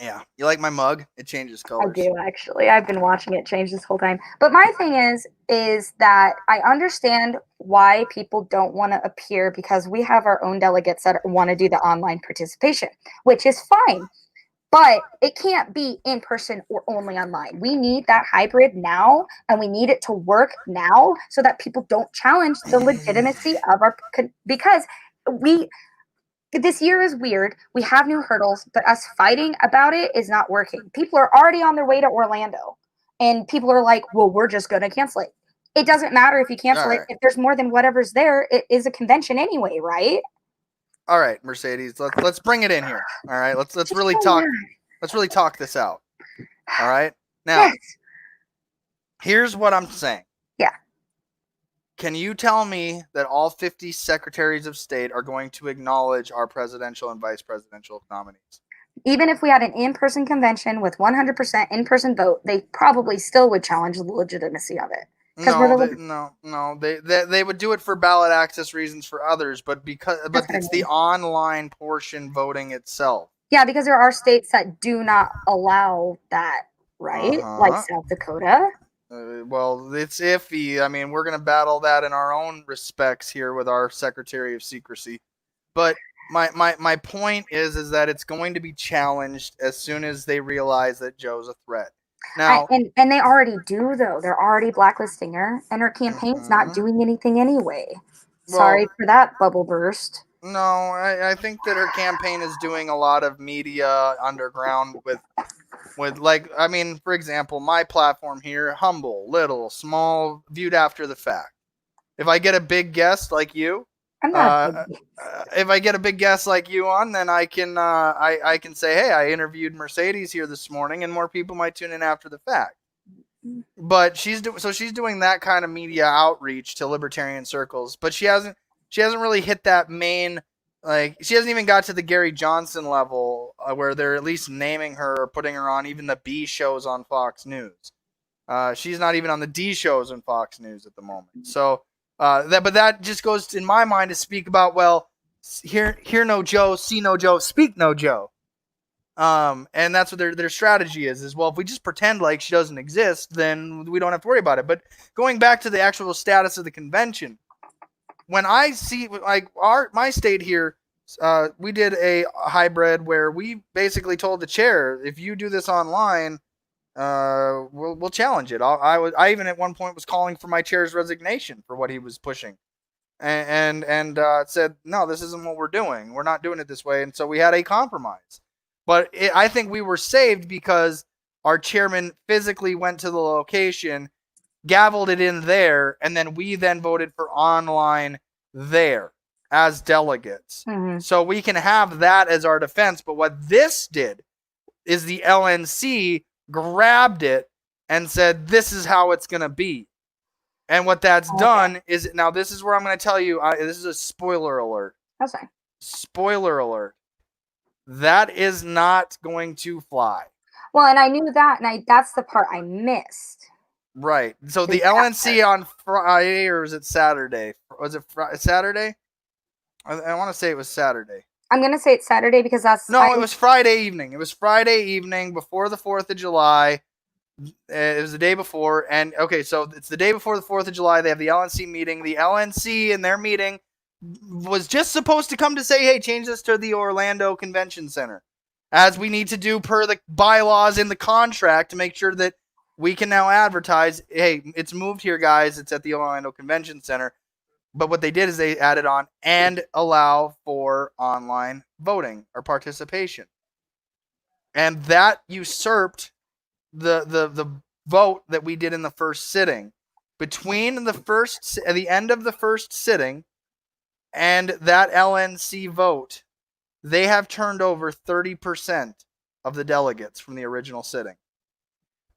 Yeah. You like my mug? It changes colors. I do, actually. I've been watching it change this whole time. But my thing is that I understand why people don't want to appear, because we have our own delegates that want to do the online participation, which is fine. But it can't be in person or only online. We need that hybrid now, and we need it to work now so that people don't challenge the legitimacy of because this year is weird. We have new hurdles, but us fighting about it is not working. People are already on their way to Orlando, and people are like, well, we're just going to cancel it. It doesn't matter if you cancel it. If there's more than whatever's there, it is a convention anyway, right? All right, Mercedes, let's bring it in here. All right, let's really talk. Let's really talk this out. All right. Now, Yes. Here's what I'm saying. Yeah. Can you tell me that all 50 secretaries of state are going to acknowledge our presidential and vice presidential nominees? Even if we had an in-person convention with 100% in-person vote, they probably still would challenge the legitimacy of it. No, they would do it for ballot access reasons for others, but it's the online portion voting itself. Yeah, because there are states that do not allow that, right? Like South Dakota. Well, it's iffy. I mean, we're going to battle that in our own respects here with our Secretary of Secrecy. But my point is that it's going to be challenged as soon as they realize that Joe's a threat. Now, and they already do, though. They're already blacklisting her, and her campaign's not doing anything anyway. Sorry for that bubble burst. No, I think that her campaign is doing a lot of media underground with for example, my platform here, humble, little, small, viewed after the fact. If I get a big guest like you, if I get a big guest like you on, then I can I can say, hey, I interviewed Mercedes here this morning, and more people might tune in after the fact. But she's doing that kind of media outreach to libertarian circles, but she hasn't really hit that main. Like, she hasn't even got to the Gary Johnson level where they're at least naming her or putting her on even the B shows on Fox News. She's not even on the D shows on Fox News at the moment. So that just goes in my mind to speak about, well, hear no Joe, see no Joe, speak no Joe. And that's what their strategy is well, if we just pretend like she doesn't exist, then we don't have to worry about it. But going back to the actual status of the convention, when I see my state here, we did a hybrid where we basically told the chair, if you do this online, we'll challenge it. I even at one point was calling for my chair's resignation for what he was pushing, and said, no, this isn't what we're doing. We're not doing it this way. And so we had a compromise. But I think we were saved because our chairman physically went to the location, gavelled it in there, and then we then voted for online there as delegates. Mm-hmm. So we can have that as our defense. But what this did is the LNC grabbed it and said, this is how it's going to be. And what that's done is, now this is where I'm going to tell you, this is a spoiler alert. That's fine. Spoiler alert. That is not going to fly. Well, and I knew that, and that's the part I missed. Right. So the LNC on Friday, or was it Saturday? Was it Saturday? I want to say it was Saturday. I'm going to say it's Saturday because that's... No, it was Friday evening. It was Friday evening before the 4th of July. It was the day before. And, okay, so it's the day before the 4th of July. They have the LNC meeting. The LNC in their meeting was just supposed to come to say, hey, change this to the Orlando Convention Center, as we need to do per the bylaws in the contract to make sure that we can now advertise, hey, it's moved here, guys. It's at the Orlando Convention Center. But what they did is they added on and allow for online voting or participation. And that usurped the vote that we did in the first sitting. Between the end of the first sitting and that LNC vote, they have turned over 30% of the delegates from the original sitting.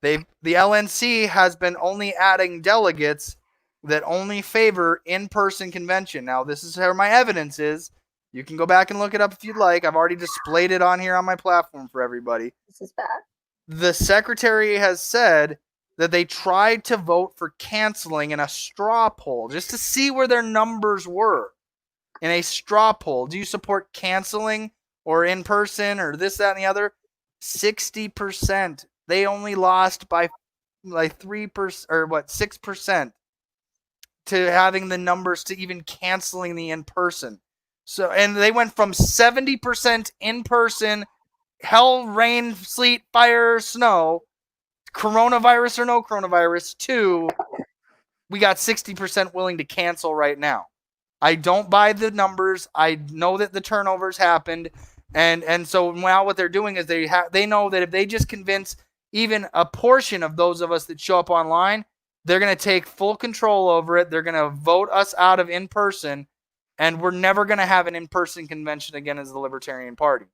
The LNC has been only adding delegates that only favor in-person convention. Now, this is where my evidence is. You can go back and look it up if you'd like. I've already displayed it on here on my platform for everybody. This is bad. The secretary has said that they tried to vote for canceling in a straw poll just to see where their numbers were. In a straw poll, do you support canceling or in person or this, that, and the other? 60%. They only lost by like 3% or 6% to having the numbers to even canceling the in person. So, and they went from 70% in person, hell, rain, sleet, fire, snow, coronavirus or no coronavirus, to we got 60% willing to cancel right now. I don't buy the numbers. I know that the turnovers happened, and so now what they're doing is they know that if they just convince even a portion of those of us that show up online, they're going to take full control over it. They're going to vote us out of in-person, and we're never going to have an in-person convention again as the Libertarian Party.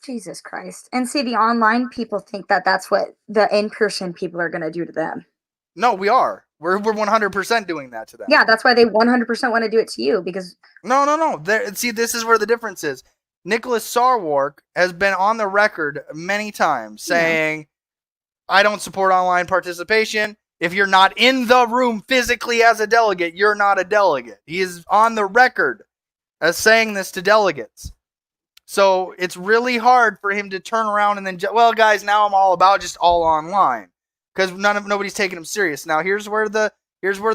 Jesus Christ. And see, the online people think that that's what the in-person people are going to do to them. No, we are. We're 100% doing that to them. Yeah, that's why they 100% want to do it to you, because... No. See, this is where the difference is. Nicholas Sarwark has been on the record many times saying, I don't support online participation. If you're not in the room physically as a delegate, you're not a delegate. He is on the record as saying this to delegates. So it's really hard for him to turn around and then, well, guys, now I'm all about just all online. Because nobody's taking him serious. Now here's where the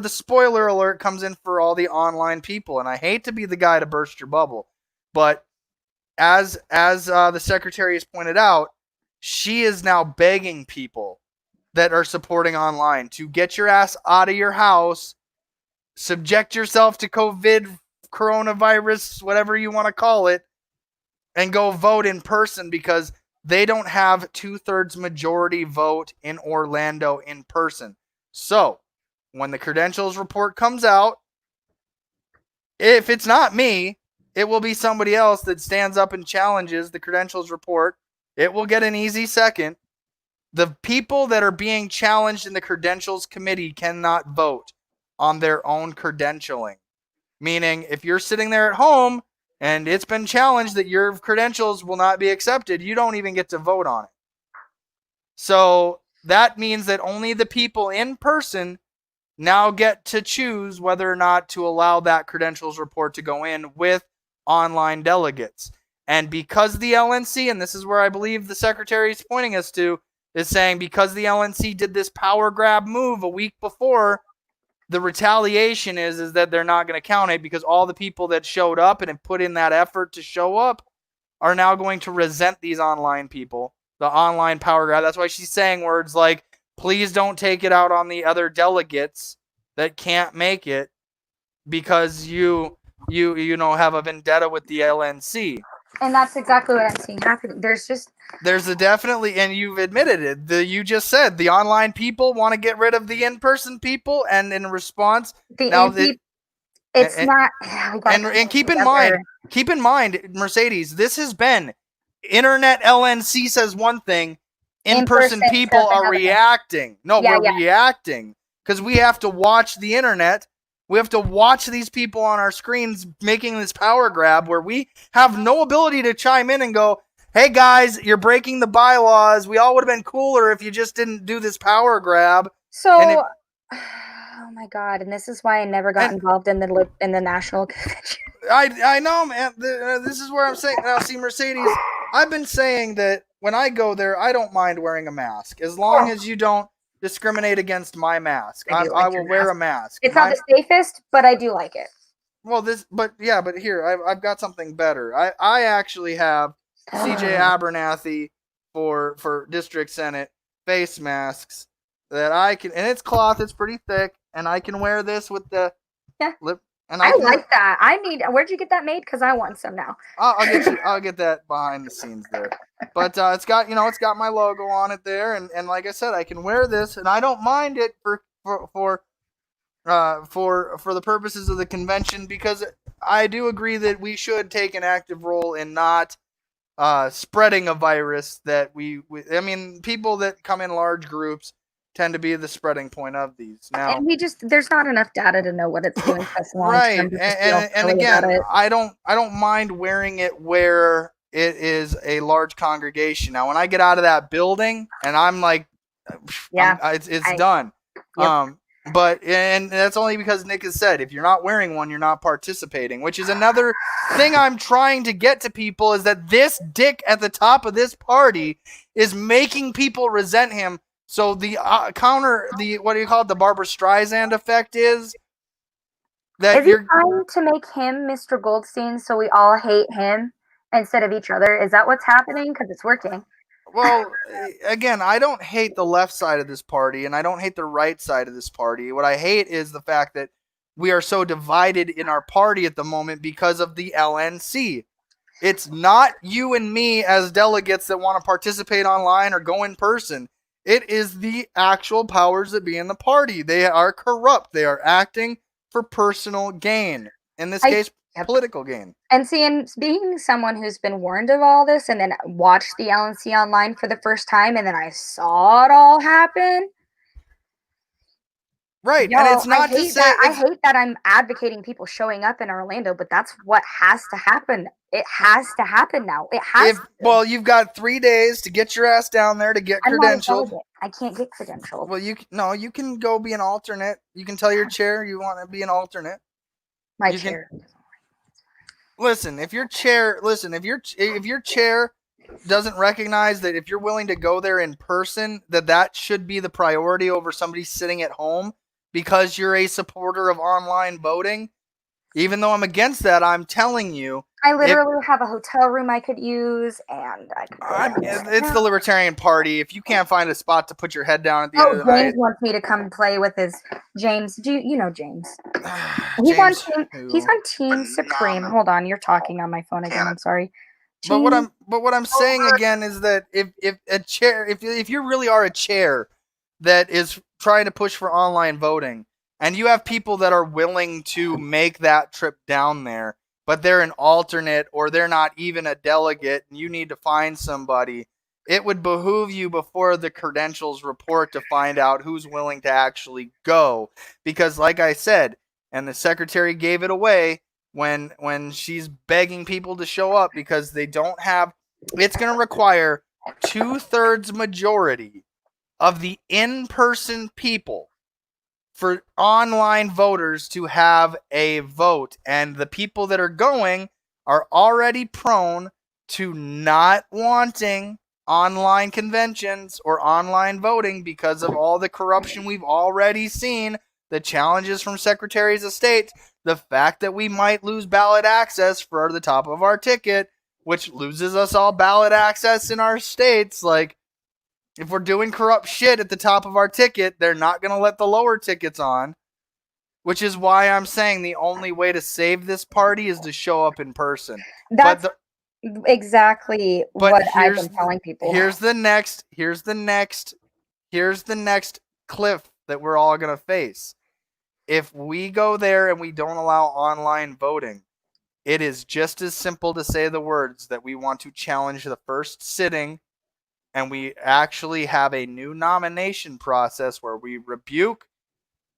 spoiler alert comes in for all the online people. And I hate to be the guy to burst your bubble, but as the secretary has pointed out, she is now begging people that are supporting online to get your ass out of your house, subject yourself to COVID, coronavirus, whatever you want to call it, and go vote in person, because they don't have 2/3 majority vote in Orlando in person. So, when the credentials report comes out, if it's not me, it will be somebody else that stands up and challenges the credentials report. It will get an easy second. The people that are being challenged in the credentials committee cannot vote on their own credentialing. Meaning, if you're sitting there at home and it's been challenged that your credentials will not be accepted, you don't even get to vote on it. So that means that only the people in person now get to choose whether or not to allow that credentials report to go in with online delegates. And because the LNC, and this is where I believe the secretary is pointing us to, is saying because the LNC did this power grab move a week before, the retaliation is that they're not going to count it, because all the people that showed up and have put in that effort to show up are now going to resent these online people, the online power grab. That's why she's saying words like, please don't take it out on the other delegates that can't make it because you have a vendetta with the LNC. And that's exactly what I'm seeing happening. There's a definitely, and you've admitted it. You just said the online people want to get rid of the in-person people, and in response, and keep in mind, Mercedes, this has been internet LNC says one thing, in-person people are reacting. Reacting because we have to watch the internet. We have to watch these people on our screens making this power grab where we have no ability to chime in and go, hey guys, you're breaking the bylaws. We all would have been cooler if you just didn't do this power grab. So, oh my God. And this is why I never got involved in the national convention. I know, man. This is where I'm saying, now see, Mercedes, I've been saying that when I go there, I don't mind wearing a mask as long as you don't discriminate against my mask. I will wear a mask. It's not the safest, but I do like it. Well, but here, I've got something better. I actually have CJ Abernathy for District Senate face masks that I can, and it's cloth, it's pretty thick, and I can wear this with the lip. And I can like that. Where'd you get that made? Because I want some now. I'll get that behind the scenes there. But it's got my logo on it there, and like I said, I can wear this, and I don't mind it for the purposes of the convention, because I do agree that we should take an active role in not spreading a virus that I mean, people that come in large groups tend to be the spreading point of these. Now, and there's not enough data to know what it's doing for us long right, term. and again, I don't mind wearing it where it is a large congregation. Now, when I get out of that building and I'm like, it's done. Yep. And that's only because Nick has said, if you're not wearing one, you're not participating, which is another thing I'm trying to get to people, is that this dick at the top of this party is making people resent him. So the what do you call it? The Barbara Streisand effect is that you're trying to make him Mr. Goldstein so we all hate him instead of each other. Is that what's happening? Because it's working. Well, again, I don't hate the left side of this party, and I don't hate the right side of this party. What I hate is the fact that we are so divided in our party at the moment because of the LNC. It's not you and me as delegates that want to participate online or go in person. It is the actual powers that be in the party. They are corrupt. They are acting for personal gain. In this case, political gain. And being someone who's been warned of all this and then watched the LNC online for the first time, and then I saw it all happen. Right, and it's not to say... I hate that I'm advocating people showing up in Orlando, but that's what has to happen. It has to happen now. It has to. Well, you've got 3 days to get your ass down there to get credentialed. I can't get credentialed. Well, you can go be an alternate. You can tell your chair you want to be an alternate. My chair. Listen, if your chair doesn't recognize that if you're willing to go there in person, that should be the priority over somebody sitting at home because you're a supporter of online voting, even though I'm against that, I'm telling you. I literally have a hotel room I could use, and it's the Libertarian Party. If you can't find a spot to put your head down at the end of the night. James wants me to come play with his James. You know James? He's on Team Supreme. Hold on, you're talking on my phone again. I'm sorry. But what I'm saying again is that if you really are a chair that is trying to push for online voting, and you have people that are willing to make that trip down there, but they're an alternate or they're not even a delegate, and you need to find somebody, it would behoove you before the credentials report to find out who's willing to actually go. Because like I said, and the secretary gave it away when she's begging people to show up because they don't have, it's going to require 2/3 majority of the in-person people for online voters to have a vote. And the people that are going are already prone to not wanting online conventions or online voting because of all the corruption we've already seen, the challenges from secretaries of state, the fact that we might lose ballot access for the top of our ticket, which loses us all ballot access in our states. Like, if we're doing corrupt shit at the top of our ticket, they're not going to let the lower tickets on, which is why I'm saying the only way to save this party is to show up in person. That's exactly what I've been telling people. Here's the next cliff that we're all going to face. If we go there and we don't allow online voting, it is just as simple to say the words that we want to challenge the first sitting, and we actually have a new nomination process where we rebuke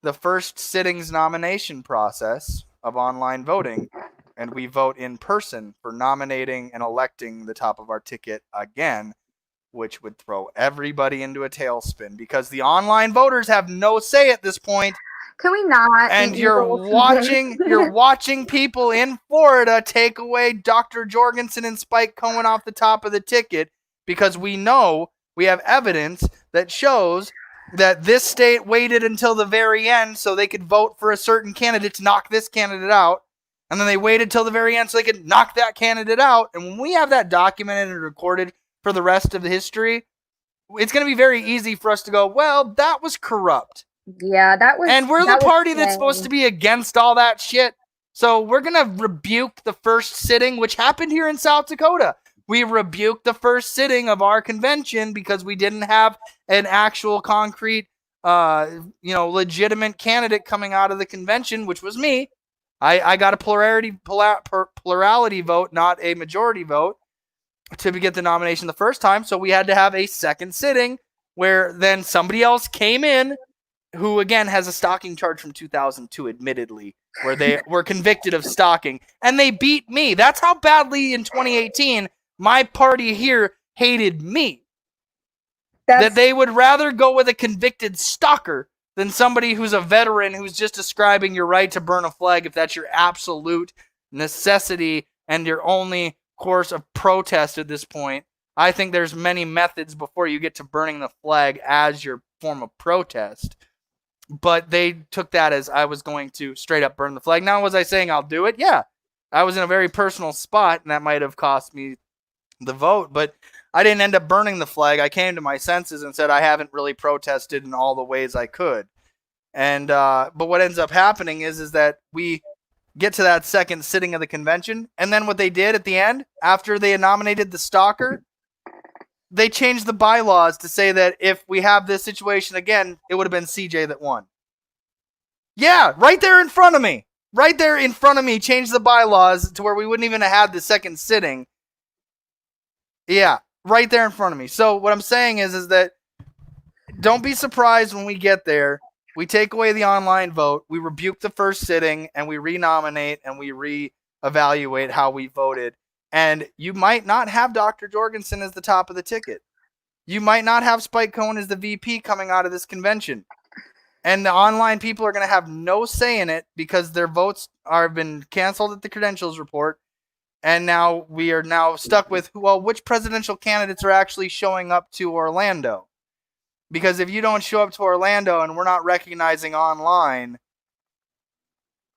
the first sitting's nomination process of online voting, and we vote in person for nominating and electing the top of our ticket again, which would throw everybody into a tailspin because the online voters have no say at this point. Can we not? And you're watching people in Florida take away Dr. Jorgensen and Spike Cohen off the top of the ticket because we have evidence that shows that this state waited until the very end so they could vote for a certain candidate to knock this candidate out. And then they waited till the very end so they could knock that candidate out. And when we have that documented and recorded for the rest of the history, it's going to be very easy for us to go, well, that was corrupt. Yeah, that was. And we're that the was party that's supposed to be against all that shit. So we're going to rebuke the first sitting, which happened here in South Dakota. We rebuked the first sitting of our convention because we didn't have an actual concrete, legitimate candidate coming out of the convention, which was me. I got a plurality vote, not a majority vote, to get the nomination the first time. So we had to have a second sitting where then somebody else came in who, again, has a stalking charge from 2002, admittedly, where they were convicted of stalking. And they beat me. That's how badly in 2018 my party here hated me. That they would rather go with a convicted stalker than somebody who's a veteran who's just describing your right to burn a flag if that's your absolute necessity and your only course of protest at this point. I think there's many methods before you get to burning the flag as your form of protest. But they took that as I was going to straight up burn the flag. Now, was I saying I'll do it? Yeah. I was in a very personal spot, and that might have cost me the vote, but I didn't end up burning the flag. I came to my senses and said I haven't really protested in all the ways I could. And but what ends up happening is that we get to that second sitting of the convention, and then what they did at the end, after they nominated the stalker, they changed the bylaws to say that if we have this situation again, it would have been CJ that won. Yeah, right there in front of me. Right there in front of me, changed the bylaws to where we wouldn't even have had the second sitting. Yeah, right there in front of me. So what I'm saying is that don't be surprised when we get there. We take away the online vote, we rebuke the first sitting, and we renominate and we reevaluate how we voted. And you might not have Dr. Jorgensen as the top of the ticket. You might not have Spike Cohen as the VP coming out of this convention. And the online people are going to have no say in it because their votes have been canceled at the credentials report. And now we are now stuck with, well, which presidential candidates are actually showing up to Orlando? Because if you don't show up to Orlando and we're not recognizing online,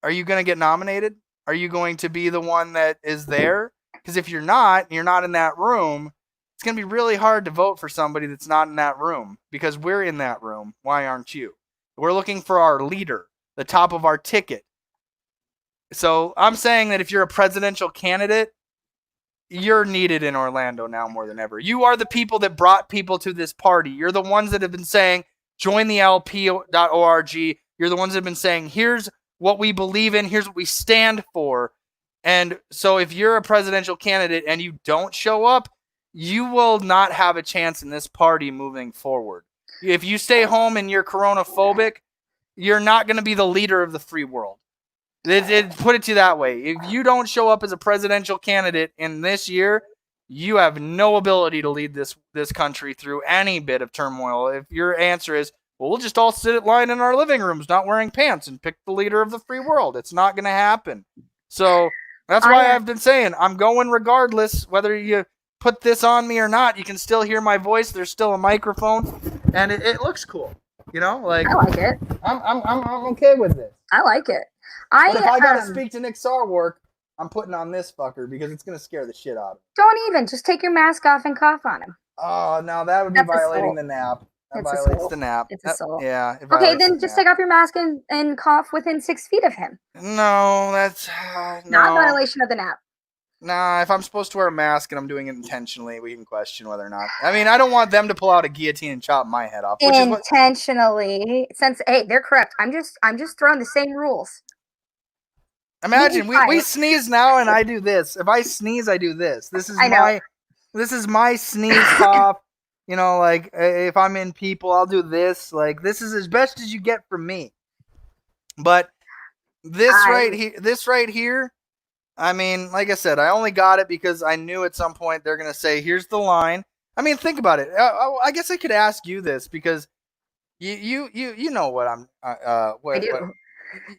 are you going to get nominated? Are you going to be the one that is there? Because if you're not in that room, it's going to be really hard to vote for somebody that's not in that room because we're in that room. Why aren't you? We're looking for our leader, the top of our ticket. So I'm saying that if you're a presidential candidate, you're needed in Orlando now more than ever. You are the people that brought people to this party. You're the ones that have been saying, join the LP.org. You're the ones that have been saying, here's what we believe in. Here's what we stand for. And so if you're a presidential candidate and you don't show up, you will not have a chance in this party moving forward. If you stay home and you're coronaphobic, you're not going to be the leader of the free world. Put it to you that way. If you don't show up as a presidential candidate in this year, you have no ability to lead this country through any bit of turmoil. If your answer is, well, we'll just all sit at line in our living rooms, not wearing pants, and pick the leader of the free world, it's not going to happen. So that's why I've been saying I'm going regardless, whether you put this on me or not. You can still hear my voice. There's still a microphone, and it looks cool. You know, like I like it. I'm okay with this. I like it. But if I gotta speak to Nick Sarwark, I'm putting on this fucker because it's gonna scare the shit out of him. Don't even. Just take your mask off and cough on him. Oh, now that would be violating the nap. That violates the nap. It's assault. Yeah. Okay, then just take off your mask and cough within 6 feet of him. No, that's not a violation of the nap. Nah, if I'm supposed to wear a mask and I'm doing it intentionally, we can question whether or not. I mean, I don't want them to pull out a guillotine and chop my head off. Intentionally, since hey, they're correct. I'm just throwing the same rules. Imagine we sneeze now and I do this. If I sneeze, I do this. This is my sneeze cough. You know, like if I'm in people, I'll do this. Like this is as best as you get from me. But this right here. I mean, like I said, I only got it because I knew at some point they're gonna say, "Here's the line." I mean, think about it. I guess I could ask you this because you know what I'm. I do. What,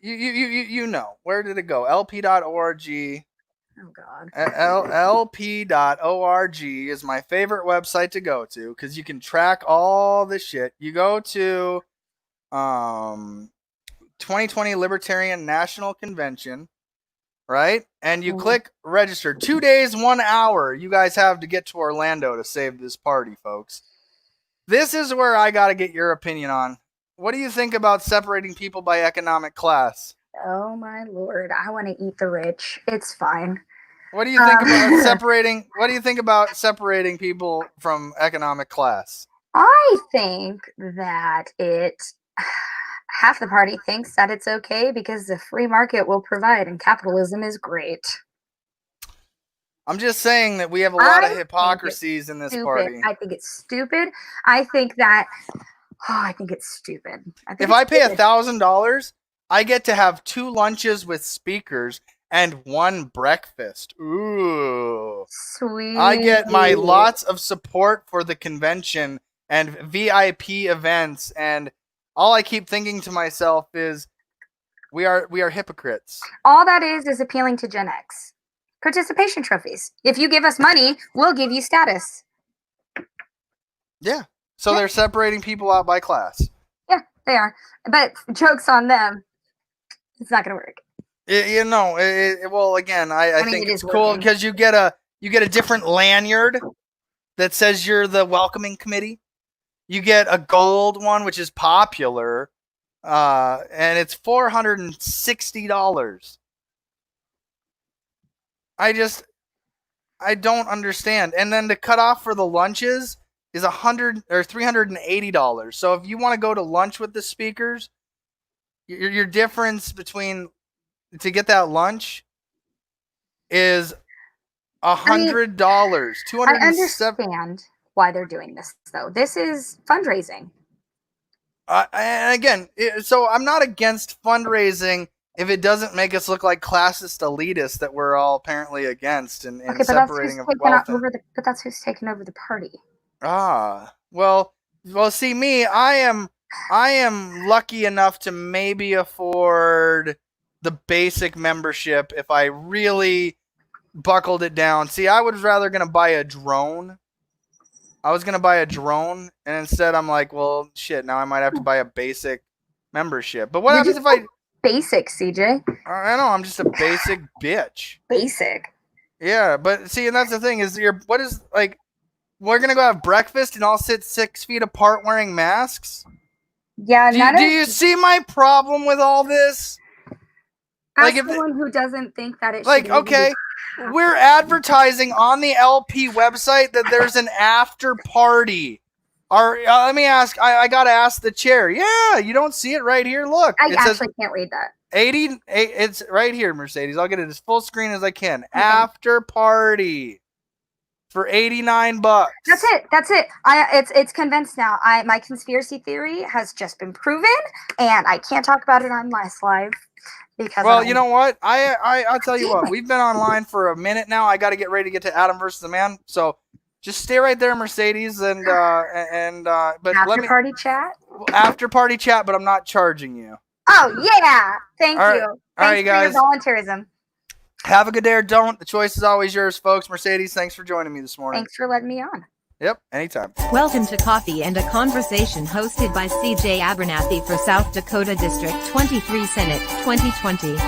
you know, where did it go? LP.org. Oh God. LP.org is my favorite website to go to because you can track all this shit. You go to 2020 Libertarian National Convention. Right? And you click register. 2 days, 1 hour you guys have to get to Orlando to save this party, folks. This is where I got to get your opinion on. What do you think about separating people by economic class? Oh my lord, I want to eat the rich. It's fine. What do you think about separating? What do you think about separating people from economic class? I think that half the party thinks that it's okay because the free market will provide and capitalism is great. I'm just saying that we have a lot of hypocrisies in this party. I think it's stupid. I think it's stupid. If I pay $1,000, I get to have 2 lunches with speakers and 1 breakfast. Ooh. Sweet. I get my lots of support for the convention and VIP events, and all I keep thinking to myself is we are hypocrites. All that is appealing to Gen X. Participation trophies. If you give us money, we'll give you status. Yeah. So they're separating people out by class. Yeah, they are. But joke's on them. It's not going to work. Well, again, I think it's cool because you get a different lanyard that says you're the welcoming committee. You get a gold one, which is popular, and it's $460. I don't understand. And then the cutoff for the lunches is $100 or $380. So if you want to go to lunch with the speakers, your difference between to get that lunch is $100. I understand why they're doing this, though. This is fundraising. And again, so I'm not against fundraising if it doesn't make us look like classist elitists that we're all apparently against and separating of wealth. But that's who's taking over the party. Well, see me, I am lucky enough to maybe afford the basic membership if I really buckled it down. See, I was rather going to buy a drone. I was going to buy a drone, and instead I'm like, well, shit, now I might have to buy a basic membership. But what happens if I... Basic, CJ. I know, I'm just a basic bitch. Basic. Yeah, but see, and that's the thing, is we're going to go have breakfast and all sit 6 feet apart wearing masks? Yeah, do you see my problem with all this? As someone who doesn't think that it should okay, we're advertising on the LP website that there's an after party. Let me ask. I gotta ask the chair. Yeah, you don't see it right here. Look, I actually can't read that. 80. It's right here, Mercedes. I'll get it as full screen as I can. Okay. After party for $89. That's it. It's convinced now. My conspiracy theory has just been proven, and I can't talk about it on last live. Well, you know what? I'll tell you what. We've been online for a minute now. I got to get ready to get to Adam versus the Man. So just stay right there, Mercedes, but after party chat. After party chat, but I'm not charging you. Oh yeah, thank you. All right, you guys. For your volunteerism. Have a good day or don't. The choice is always yours, folks. Mercedes, thanks for joining me this morning. Thanks for letting me on. Yep, anytime. Welcome to Coffee and a Conversation hosted by CJ Abernathy for South Dakota District 23 Senate 2020.